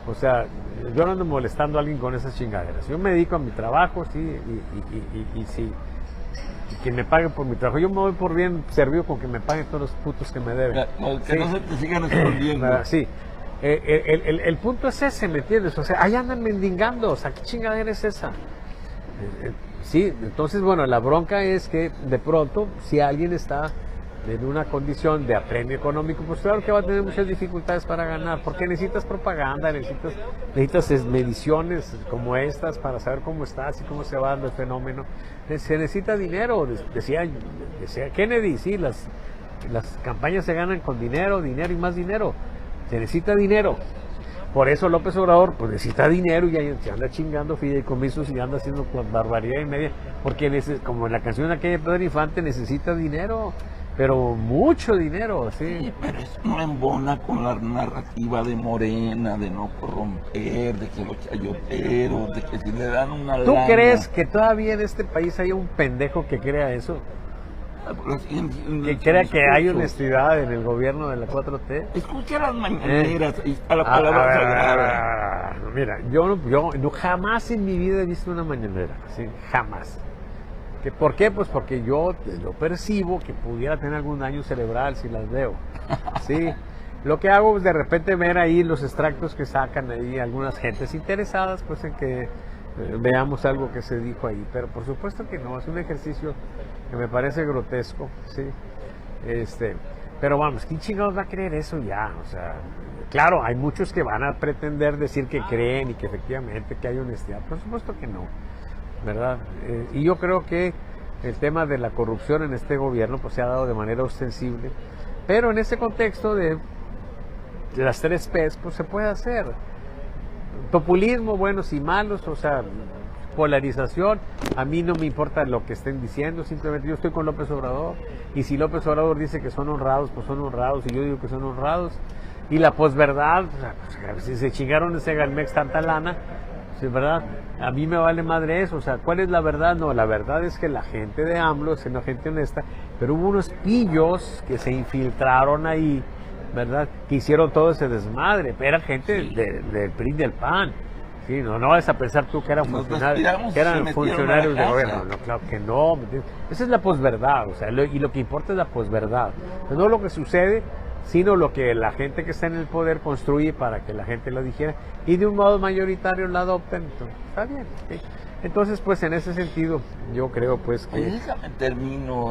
O sea, yo no ando molestando a alguien con esas chingaderas. Yo me dedico a mi trabajo, sí, y sí. Y que me paguen por mi trabajo. Yo me voy por bien servido con que me paguen todos los putos que me deben. Que no se te sigan escondiendo. Sí. El punto es ese, ¿me entiendes? O sea, ahí andan mendigando, o sea, ¿qué chingadera es esa? Sí, entonces, bueno, la bronca es que de pronto, si alguien está en una condición de apremio económico, pues claro que va a tener muchas dificultades para ganar, porque necesitas propaganda, necesitas mediciones como estas para saber cómo estás y cómo se va dando el fenómeno. Se necesita dinero, decía Kennedy, sí, las campañas se ganan con dinero y más dinero. Se necesita dinero. Por eso López Obrador pues necesita dinero y se anda chingando fideicomisos y anda haciendo barbaridad y media, porque como en la canción de aquella Pedro Infante, necesita dinero, pero mucho dinero, ¿sí? Sí, pero eso no embona con la narrativa de Morena, de no corromper, de que los chayoteros, de que si le dan una ¿Tú lana, crees que todavía en este país hay un pendejo que crea eso? Que crea que hay honestidad en el gobierno de la 4T. Escucha las mañaneras, ahí está la palabra sagrada. Mira, yo jamás en mi vida he visto una mañanera, ¿sí? Jamás. ¿Por qué? Pues porque yo percibo que pudiera tener algún daño cerebral si las veo, ¿sí? Lo que hago es de repente ver ahí los extractos que sacan ahí algunas gentes interesadas, pues en que veamos algo que se dijo ahí, pero por supuesto que no, es un ejercicio que me parece grotesco, ¿sí? Pero vamos, ¿quién chingados va a creer eso ya? O sea, claro, hay muchos que van a pretender decir que creen y que efectivamente que hay honestidad, por supuesto que no, ¿verdad? Y yo creo que el tema de la corrupción en este gobierno pues se ha dado de manera ostensible, pero en ese contexto de las 3 P's pues se puede hacer. Populismo, buenos y malos, o sea, polarización, a mí no me importa lo que estén diciendo, simplemente yo estoy con López Obrador, y si López Obrador dice que son honrados, pues son honrados, y yo digo que son honrados, y la posverdad, o sea, pues, si se chingaron ese Galmex tanta lana, pues, ¿verdad? A mí me vale madre eso, o sea, ¿cuál es la verdad? No, la verdad es que la gente de AMLO es una gente honesta, pero hubo unos pillos que se infiltraron ahí, ¿verdad? Que hicieron todo ese desmadre, era gente del PRI y del PAN. Sí, no vas a pensar tú que eran funcionarios, de gobierno. No, claro que no. Esa es la posverdad, o sea, y lo que importa es la posverdad. No lo que sucede, sino lo que la gente que está en el poder construye para que la gente lo dijera y de un modo mayoritario la adopten. Entonces, está bien. ¿Sí? Entonces, pues en ese sentido, yo creo pues que... Oye, déjame termino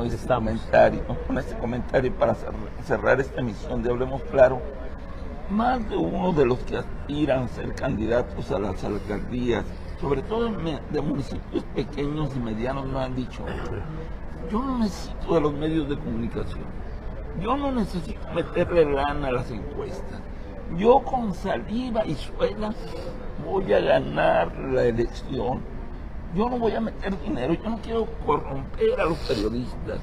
con este comentario para cerrar esta emisión de Hablemos Claro. Más de uno de los que aspiran a ser candidatos a las alcaldías, sobre todo de municipios pequeños y medianos, me han dicho: yo no necesito de los medios de comunicación, yo no necesito meterle lana a las encuestas, yo con saliva y suela voy a ganar la elección, yo no voy a meter dinero, yo no quiero corromper a los periodistas,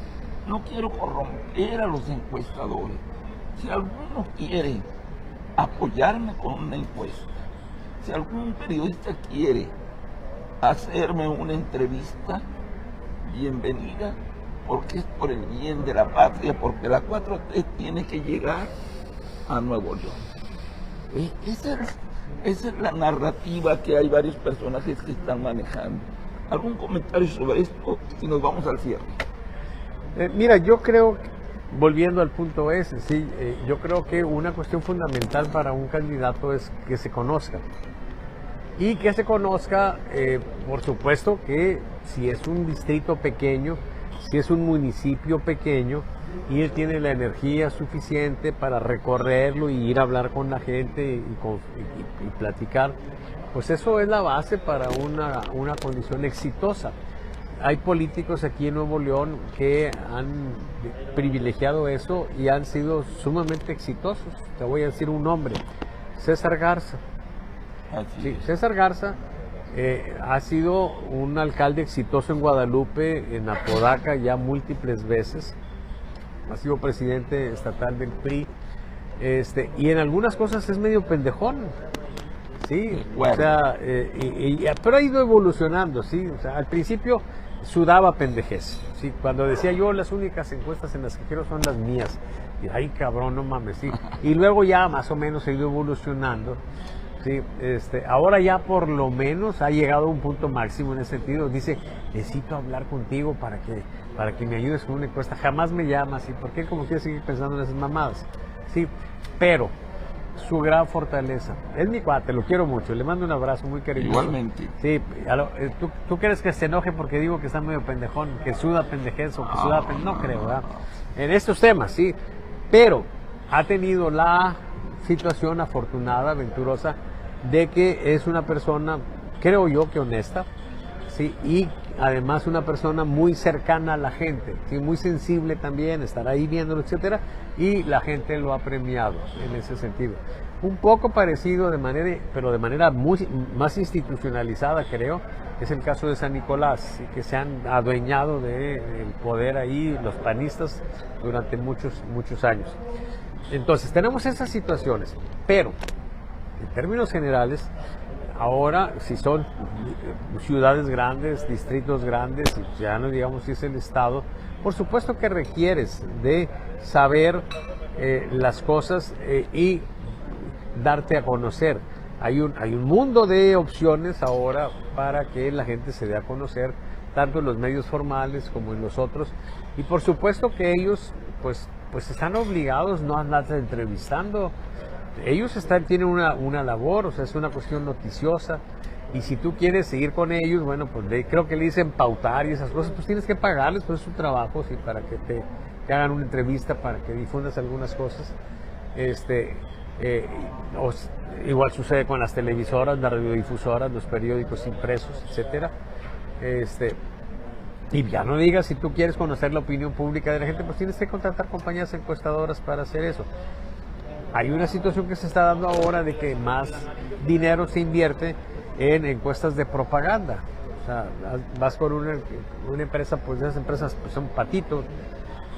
no quiero corromper a los encuestadores. Si alguno quiere apoyarme con una encuesta, si algún periodista quiere hacerme una entrevista, bienvenida, porque es por el bien de la patria, porque la 4T tiene que llegar a Nuevo León. Esa es la narrativa que hay varios personajes que están manejando. ¿Algún comentario sobre esto? Y nos vamos al cierre. Mira, yo creo, volviendo al punto ese, sí, yo creo que una cuestión fundamental para un candidato es que se conozca. Y que se conozca, por supuesto, que si es un distrito pequeño, si es un municipio pequeño, y él tiene la energía suficiente para recorrerlo y ir a hablar con la gente y platicar, pues eso es la base para una condición exitosa. Hay políticos aquí en Nuevo León que han privilegiado eso y han sido sumamente exitosos. Te voy a decir un nombre, César Garza. Sí, César Garza ha sido un alcalde exitoso en Guadalupe, en Apodaca ya múltiples veces. Ha sido presidente estatal del PRI, y en algunas cosas es medio pendejón, sí, bueno. O sea, pero ha ido evolucionando, sí, o sea, al principio sudaba pendejez, sí, cuando decía yo las únicas encuestas en las que quiero son las mías, y ay cabrón, no mames, sí, y luego ya más o menos ha ido evolucionando. Sí, ahora ya por lo menos ha llegado a un punto máximo en ese sentido. Dice, necesito hablar contigo para que me ayudes con una encuesta. Jamás me llamas, ¿y por qué? Como quiere seguir pensando en esas mamadas. Sí, pero su gran fortaleza, es mi cuate, lo quiero mucho, le mando un abrazo muy cariñoso. Igualmente. Sí, ¿tú crees que se enoje porque digo que está medio pendejón, que suda pendejez o que suda pendejón? No creo, ¿verdad? En estos temas, sí, pero ha tenido la situación afortunada, venturosa, de que es una persona, creo yo, que honesta, ¿sí? Y además una persona muy cercana a la gente, ¿sí? Muy sensible también, estar ahí viéndolo, etcétera, y la gente lo ha premiado en ese sentido. Un poco parecido pero de manera más institucionalizada, creo, es el caso de San Nicolás, ¿sí? Que se han adueñado del poder ahí los panistas durante muchos años. Entonces, tenemos esas situaciones, pero en términos generales, ahora si son ciudades grandes, distritos grandes, ya no digamos si es el estado, por supuesto que requieres de saber las cosas y darte a conocer. Hay un mundo de opciones ahora para que la gente se dé a conocer, tanto en los medios formales como en los otros, y por supuesto que ellos pues están obligados no a andarse entrevistando. Ellos tienen una labor, o sea, es una cuestión noticiosa, y si tú quieres seguir con ellos, bueno, pues creo que le dicen pautar y esas cosas, pues tienes que pagarles, pues es su trabajo, sí, para que te hagan una entrevista, para que difundas algunas cosas. Igual sucede con las televisoras, las radiodifusoras, los periódicos impresos, etcétera. Y ya no digas, si tú quieres conocer la opinión pública de la gente, pues tienes que contratar compañías encuestadoras para hacer eso. Hay una situación que se está dando ahora de que más dinero se invierte en encuestas de propaganda. O sea, vas con una empresa, pues esas empresas pues son patitos,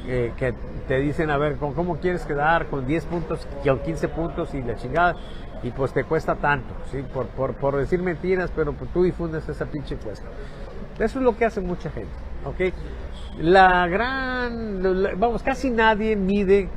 que te dicen, a ver, ¿cómo quieres quedar? Con 10 puntos, con 15 puntos y la chingada, y pues te cuesta tanto, ¿sí? Por decir mentiras, pero pues tú difundes esa pinche encuesta. Eso es lo que hace mucha gente, ¿ok? Casi nadie mide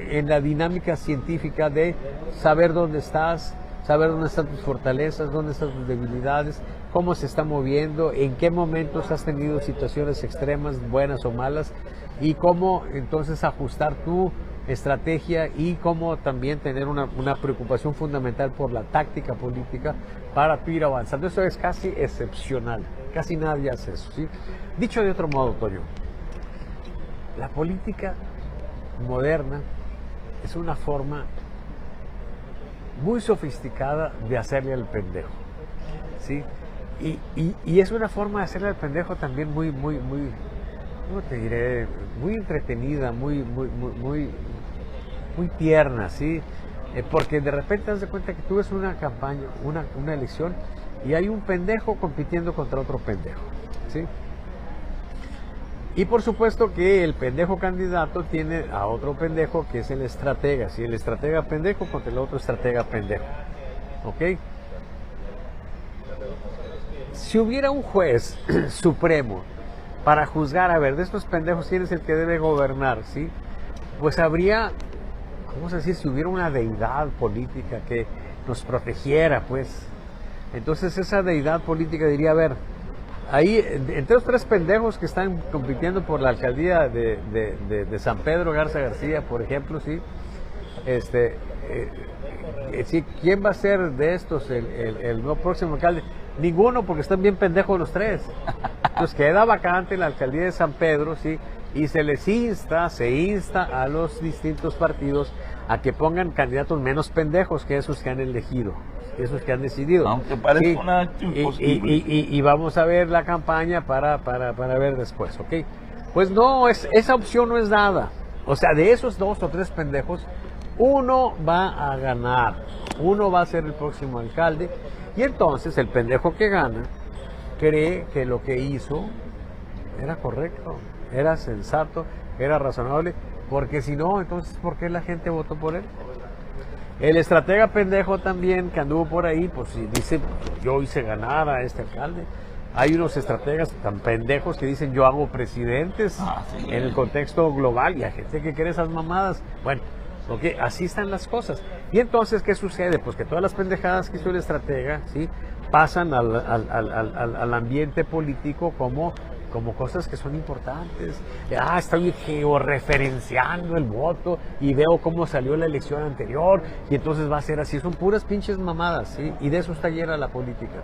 en la dinámica científica de saber dónde estás, saber dónde están tus fortalezas, dónde están tus debilidades, cómo se está moviendo, en qué momentos has tenido situaciones extremas, buenas o malas, y cómo entonces ajustar tu estrategia y cómo también tener una preocupación fundamental por la táctica política para tú ir avanzando. Eso es casi excepcional, casi nadie hace eso, ¿sí? Dicho de otro modo, Toño, la política moderna es una forma muy sofisticada de hacerle al pendejo, ¿sí? Y es una forma de hacerle al pendejo también muy, ¿cómo te diré? Muy entretenida, muy tierna, ¿sí? Porque de repente te das cuenta que tú ves una campaña, una elección, y hay un pendejo compitiendo contra otro pendejo, ¿sí? Y por supuesto que el pendejo candidato tiene a otro pendejo que es el estratega, ¿sí? El estratega pendejo contra el otro estratega pendejo, ¿ok? Si hubiera un juez supremo para juzgar, a ver, de estos pendejos, ¿quién es el que debe gobernar? ¿Sí? Pues habría, vamos a decir, si hubiera una deidad política que nos protegiera, pues, entonces esa deidad política diría, a ver, ahí, entre los tres pendejos que están compitiendo por la alcaldía de San Pedro Garza García, por ejemplo, ¿sí? Sí, ¿quién va a ser de estos el nuevo próximo alcalde? Ninguno, porque están bien pendejos los tres. Entonces queda vacante la alcaldía de San Pedro, ¿sí? Y se insta a los distintos partidos a que pongan candidatos menos pendejos que esos que han elegido, esos que han decidido. Aunque parece Sí, un acto imposible. y vamos a ver la campaña para ver después, ¿ok? Pues no, esa opción no es dada. O sea, de esos 2 o 3 pendejos, uno va a ganar, uno va a ser el próximo alcalde, y entonces el pendejo que gana cree que lo que hizo era correcto, era sensato, era razonable, porque si no, entonces ¿por qué la gente votó por él? El estratega pendejo también que anduvo por ahí, pues si dice, yo hice ganar a este alcalde. Hay unos estrategas tan pendejos que dicen, yo hago presidentes Sí. en el contexto global, y hay gente que quiere esas mamadas. Bueno, porque así están las cosas. Y entonces, ¿qué sucede? Pues que todas las pendejadas que hizo el estratega, ¿sí?, pasan al ambiente político como cosas que son importantes. Estoy georreferenciando el voto y veo cómo salió la elección anterior y entonces va a ser así. Son puras pinches mamadas, ¿sí? Y de eso está llena la política.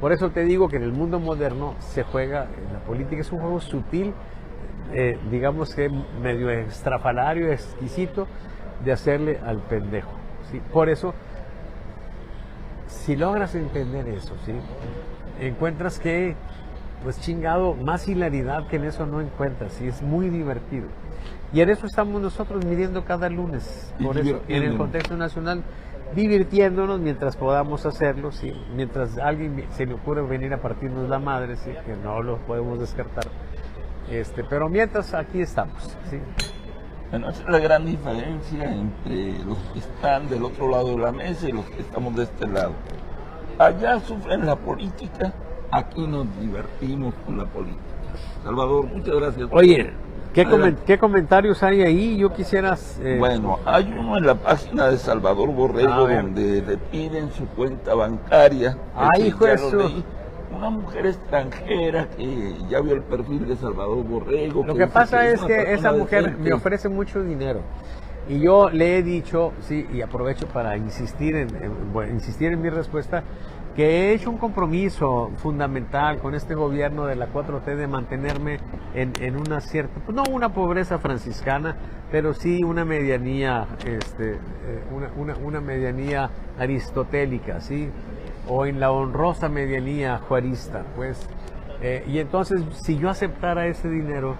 Por eso te digo que en el mundo moderno se juega, la política es un juego sutil, digamos que medio estrafalario, exquisito, de hacerle al pendejo, ¿sí? Por eso, si logras entender eso, ¿sí?, encuentras que, pues chingado, más hilaridad que en eso no encuentras, y es muy divertido. Y en eso estamos nosotros midiendo cada lunes, por eso, en el contexto nacional, divirtiéndonos mientras podamos hacerlo, ¿sí?, mientras a alguien se le ocurre venir a partirnos la madre, ¿sí?, que no lo podemos descartar. Pero mientras aquí estamos, ¿sí? Bueno, esa es la gran diferencia entre los que están del otro lado de la mesa y los que estamos de este lado. Allá sufren la política, aquí nos divertimos con la política. Salvador, muchas gracias. Oye, ¿qué comentarios hay ahí? Yo quisiera... Bueno, hay uno en la página de Salvador Borrego donde le piden su cuenta bancaria. ¡Ay, hijo de eso! Una mujer extranjera que ya vio el perfil de Salvador Borrego. Lo que pasa es que esa mujer me ofrece mucho dinero. Y yo le he dicho, sí, y aprovecho para insistir en mi respuesta, que he hecho un compromiso fundamental con este gobierno de la 4T de mantenerme en una cierta, pues no una pobreza franciscana, pero sí una medianía, una medianía aristotélica, ¿sí?, o en la honrosa medianía juarista, pues. Y entonces, si yo aceptara ese dinero,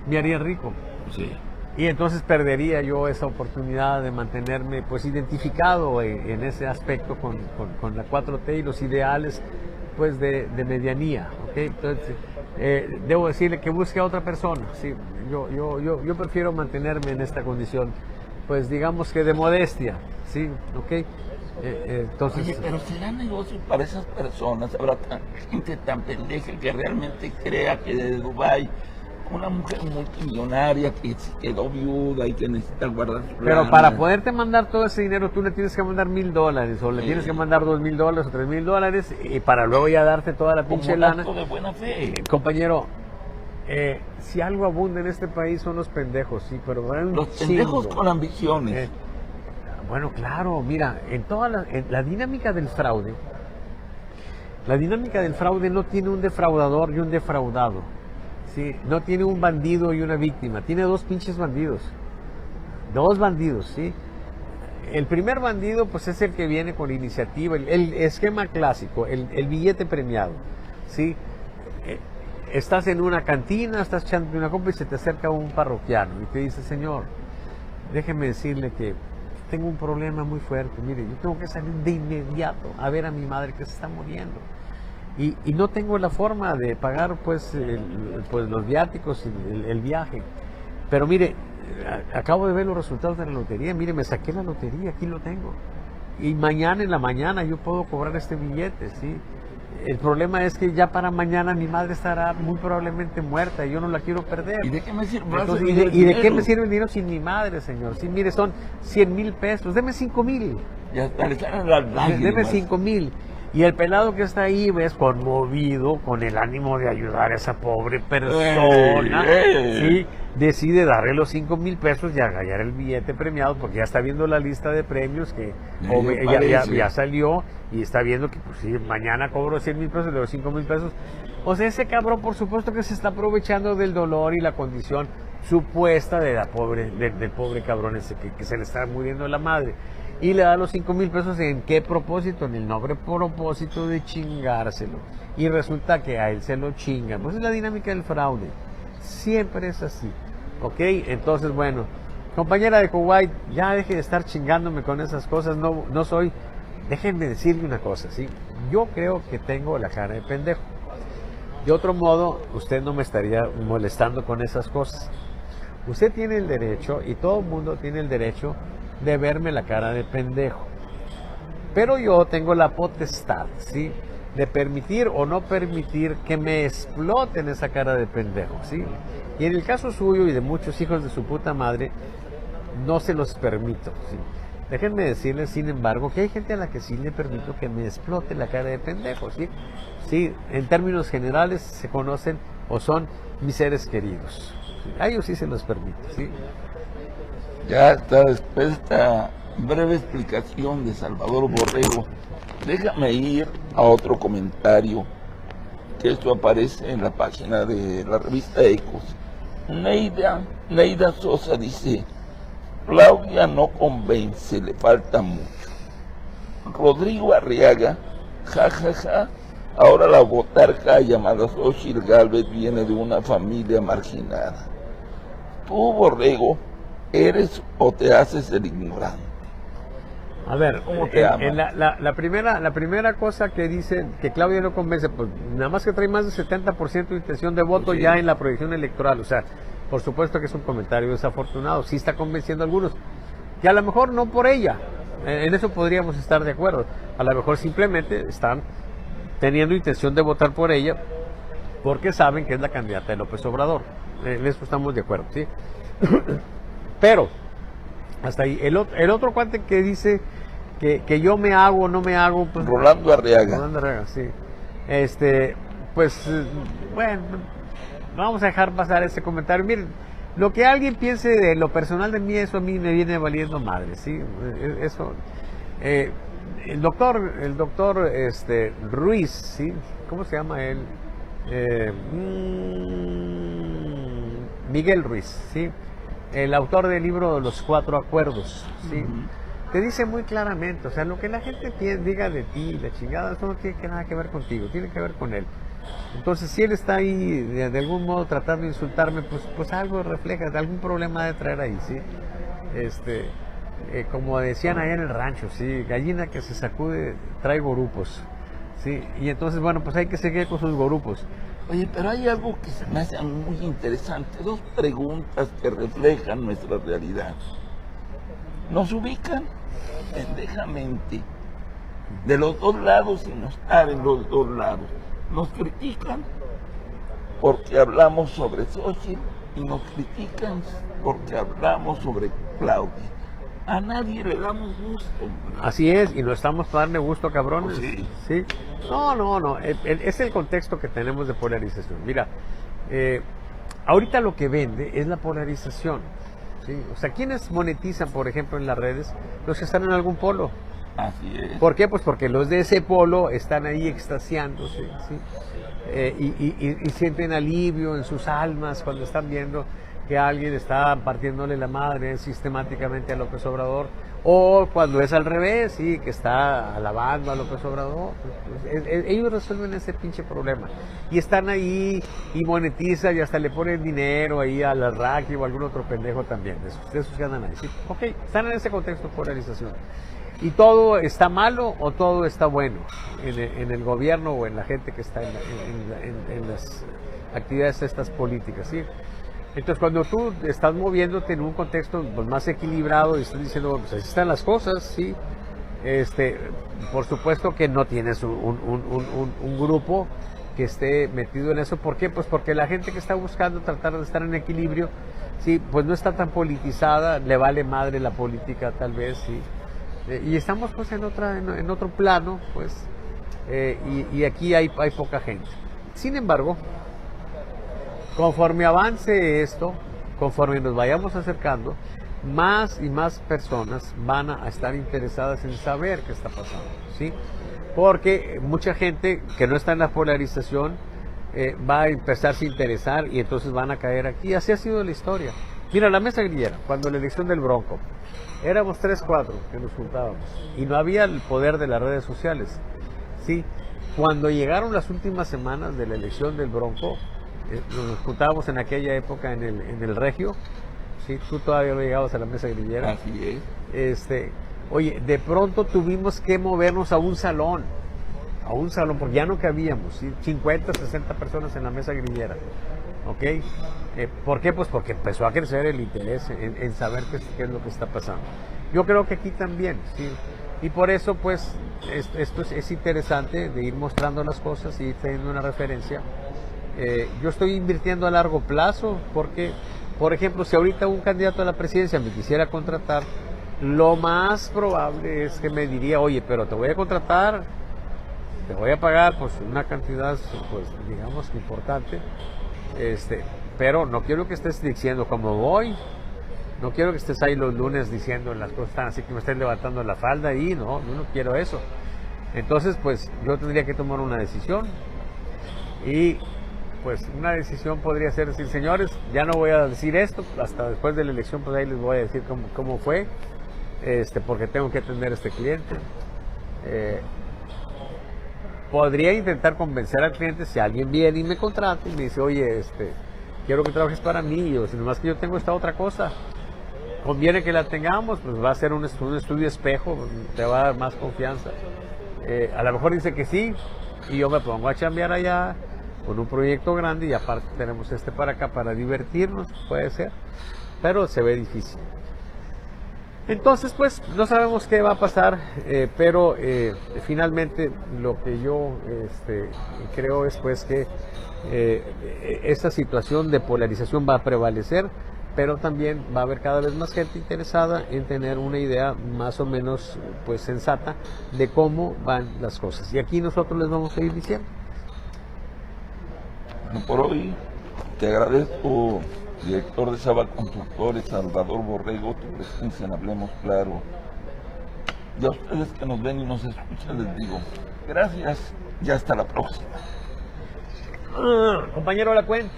me haría rico. Sí. Y entonces perdería yo esa oportunidad de mantenerme, pues, identificado en ese aspecto con la 4T y los ideales, pues, de medianía, ¿ok? Entonces, debo decirle que busque a otra persona, ¿sí? Yo prefiero mantenerme en esta condición, pues, digamos que de modestia, ¿sí? ¿Ok? Entonces, oye, pero será negocio para esas personas. Habrá gente tan pendeja que realmente crea que de Dubái una mujer multimillonaria que se quedó viuda y que necesita guardar su pero lana. para poderte mandar todo ese dinero tú le tienes que mandar $1,000 o le tienes que mandar $2,000 o $3,000 y para luego ya darte toda la pinche como lana. acto de buena fe. Compañero, si algo abunda en este país son los pendejos, sí, pero los pendejos con ambiciones. Bueno, claro, mira, en la dinámica del fraude, no tiene un defraudador y un defraudado, ¿sí? No tiene un bandido y una víctima, tiene dos pinches bandidos, ¿sí? El primer bandido, pues, es el que viene con iniciativa, el esquema clásico, el billete premiado, ¿sí? Estás en una cantina, estás echando una copa y se te acerca un parroquiano y te dice, señor, déjeme decirle que tengo un problema muy fuerte, mire, yo tengo que salir de inmediato a ver a mi madre que se está muriendo y no tengo la forma de pagar, pues, los viáticos y el viaje, pero mire, acabo de ver los resultados de la lotería, mire, me saqué la lotería, aquí lo tengo, y mañana en la mañana yo puedo cobrar este billete, ¿sí? El problema es que ya para mañana mi madre estará muy probablemente muerta y yo no la quiero perder. ¿Y de qué me sirve? Entonces, ¿y de qué me sirve el dinero sin mi madre, señor? Sí, mire, son 100,000 pesos, deme 5,000. Ya está, le salen las lágrimas. Deme 5,000. Y el pelado que está ahí, ves, conmovido, con el ánimo de ayudar a esa pobre persona, ¿sí? Decide darle los 5,000 pesos y agallar el billete premiado, porque ya está viendo la lista de premios que ya salió, y está viendo que, pues, si mañana cobro 100,000 pesos, de los 5,000 pesos. O sea, ese cabrón, por supuesto que se está aprovechando del dolor y la condición supuesta de del pobre cabrón ese que se le está muriendo la madre. Y le da los 5,000 pesos, ¿en qué propósito? En el noble propósito de chingárselo. Y resulta que a él se lo chingan. Pues es la dinámica del fraude. Siempre es así. ¿Ok? Entonces, bueno, compañera de Kuwait, ya deje de estar chingándome con esas cosas. No soy... Déjenme decirle una cosa, ¿sí? Yo creo que tengo la cara de pendejo. De otro modo, usted no me estaría molestando con esas cosas. Usted tiene el derecho, y todo el mundo tiene el derecho, de verme la cara de pendejo. Pero yo tengo la potestad, ¿sí?, de permitir o no permitir que me exploten esa cara de pendejo, ¿sí? Y en el caso suyo y de muchos hijos de su puta madre, no se los permito, ¿sí? Déjenme decirles, sin embargo, que hay gente a la que sí le permito que me explote la cara de pendejo, ¿sí? Sí, en términos generales se conocen o son mis seres queridos. ¿Sí? A ellos sí se los permito, ¿sí? Ya está, después de esta breve explicación de Salvador Borrego, déjame ir a otro comentario, que esto aparece en la página de la revista Ecos. Neida Sosa dice: Claudia no convence, le falta mucho. Rodrigo Arriaga, jajaja, ahora la botarga llamada Xochitl Gálvez viene de una familia marginada. Tú, Borrego, ¿eres o te haces el ignorante? A ver, ¿Cómo te amas? la primera cosa que dice que Claudia no convence, pues nada más que trae más del 70% de intención de voto, Sí. ya en la proyección electoral. O sea, por supuesto que es un comentario desafortunado. Sí está convenciendo a algunos, que a lo mejor no por ella. En eso podríamos estar de acuerdo. A lo mejor simplemente están teniendo intención de votar por ella porque saben que es la candidata de López Obrador. En eso estamos de acuerdo, ¿sí? Pero hasta ahí. El otro cuate que dice que yo me hago o no me hago, pues, Rolando Arriaga. Rolando Arriaga, sí. Pues, bueno, vamos a dejar pasar ese comentario. Miren, lo que alguien piense de lo personal de mí, eso a mí me viene valiendo madre, ¿sí? Eso. El doctor Ruiz, ¿sí? ¿Cómo se llama él? Miguel Ruiz, ¿sí? El autor del libro Los Cuatro Acuerdos, ¿sí? Te dice muy claramente, o sea, lo que la gente diga de ti, la chingada, eso no tiene nada que ver contigo, tiene que ver con él. Entonces, si él está ahí de algún modo tratando de insultarme, pues algo refleja, algún problema de traer ahí, ¿sí? Como decían allá en el rancho, ¿sí? Gallina que se sacude trae gorupos, ¿sí? Y entonces, bueno, pues hay que seguir con sus gorupos. Oye, pero hay algo que se me hace muy interesante, dos preguntas que reflejan nuestra realidad. Nos ubican pendejamente de los dos lados y nos en los dos lados. Nos critican porque hablamos sobre Xochitl y nos critican porque hablamos sobre Claudia. A nadie le damos gusto, hombre. Así es, y no estamos para darle gusto, cabrones. Sí. ¿Sí? No. Es el contexto que tenemos de polarización. Mira, ahorita lo que vende es la polarización. ¿Sí? O sea, ¿quiénes monetizan, por ejemplo, en las redes? Los que están en algún polo. Así es. ¿Por qué? Pues porque los de ese polo están ahí extasiándose, ¿sí? Y sienten alivio en sus almas cuando están viendo que alguien está partiéndole la madre sistemáticamente a López Obrador, o cuando es al revés, sí, que está alabando a López Obrador. Ellos resuelven ese pinche problema y están ahí y monetizan y hasta le ponen dinero ahí a la RAC o algún otro pendejo también, de esos que andan ahí, ¿sí? Ok, están en ese contexto de polarización. ¿Y todo está malo o todo está bueno en el gobierno o en la gente que está en las actividades estas políticas, ¿sí? Entonces, cuando tú estás moviéndote en un contexto, pues, más equilibrado y estás diciendo, pues así están las cosas, ¿sí? por supuesto que no tienes un grupo que esté metido en eso. ¿Por qué? Pues porque la gente que está buscando tratar de estar en equilibrio, sí, pues no está tan politizada, le vale madre la política tal vez, sí. Y estamos pues en otro plano, pues, y aquí hay poca gente. Sin embargo, conforme avance esto, conforme nos vayamos acercando, más y más personas van a estar interesadas en saber qué está pasando, ¿sí? Porque mucha gente que no está en la polarización va a empezarse a interesar y entonces van a caer aquí. Así ha sido la historia. Mira, la mesa grillera, cuando la elección del Bronco, éramos 3, 4 que nos juntábamos y no había el poder de las redes sociales, ¿sí? Cuando llegaron las últimas semanas de la elección del Bronco, nos juntábamos en aquella época en el Regio, ¿sí? Tú todavía no llegabas a la mesa grillera. Así es. Oye, de pronto tuvimos que movernos a un salón, porque ya no cabíamos, ¿sí? 50, 60 personas en la mesa grillera, ¿ok? ¿Por qué? Pues porque empezó a crecer el interés en saber qué es lo que está pasando. Yo creo que aquí también, ¿sí? Y por eso, pues, esto es interesante de ir mostrando las cosas y ir teniendo una referencia. Yo estoy invirtiendo a largo plazo porque, por ejemplo, si ahorita un candidato a la presidencia me quisiera contratar, lo más probable es que me diría, oye, pero te voy a contratar, te voy a pagar pues una cantidad, pues digamos que importante, pero no quiero que estés diciendo cómo voy, no quiero que estés ahí los lunes diciendo las cosas tan así que me estés levantando la falda y no quiero eso. Entonces, pues yo tendría que tomar una decisión y pues una decisión podría ser decir, señores, ya no voy a decir esto, hasta después de la elección pues ahí les voy a decir cómo fue, porque tengo que atender a este cliente. Podría intentar convencer al cliente si alguien viene y me contrata y me dice, oye, quiero que trabajes para mí, o si nomás que yo tengo esta otra cosa, conviene que la tengamos, pues va a ser un estudio espejo, te va a dar más confianza. A lo mejor dice que sí, y yo me pongo a chambear allá con un proyecto grande y aparte tenemos para acá para divertirnos, puede ser, pero se ve difícil. Entonces, pues, no sabemos qué va a pasar, pero finalmente lo que yo creo es pues que esta situación de polarización va a prevalecer, pero también va a haber cada vez más gente interesada en tener una idea más o menos pues sensata de cómo van las cosas. Y aquí nosotros les vamos a ir diciendo. Por hoy te agradezco, director de Saba Constructores, Salvador Borrego, tu presencia en Hablemos Claro. Y a ustedes que nos ven y nos escuchan les digo, gracias y hasta la próxima. Compañero, la cuenta.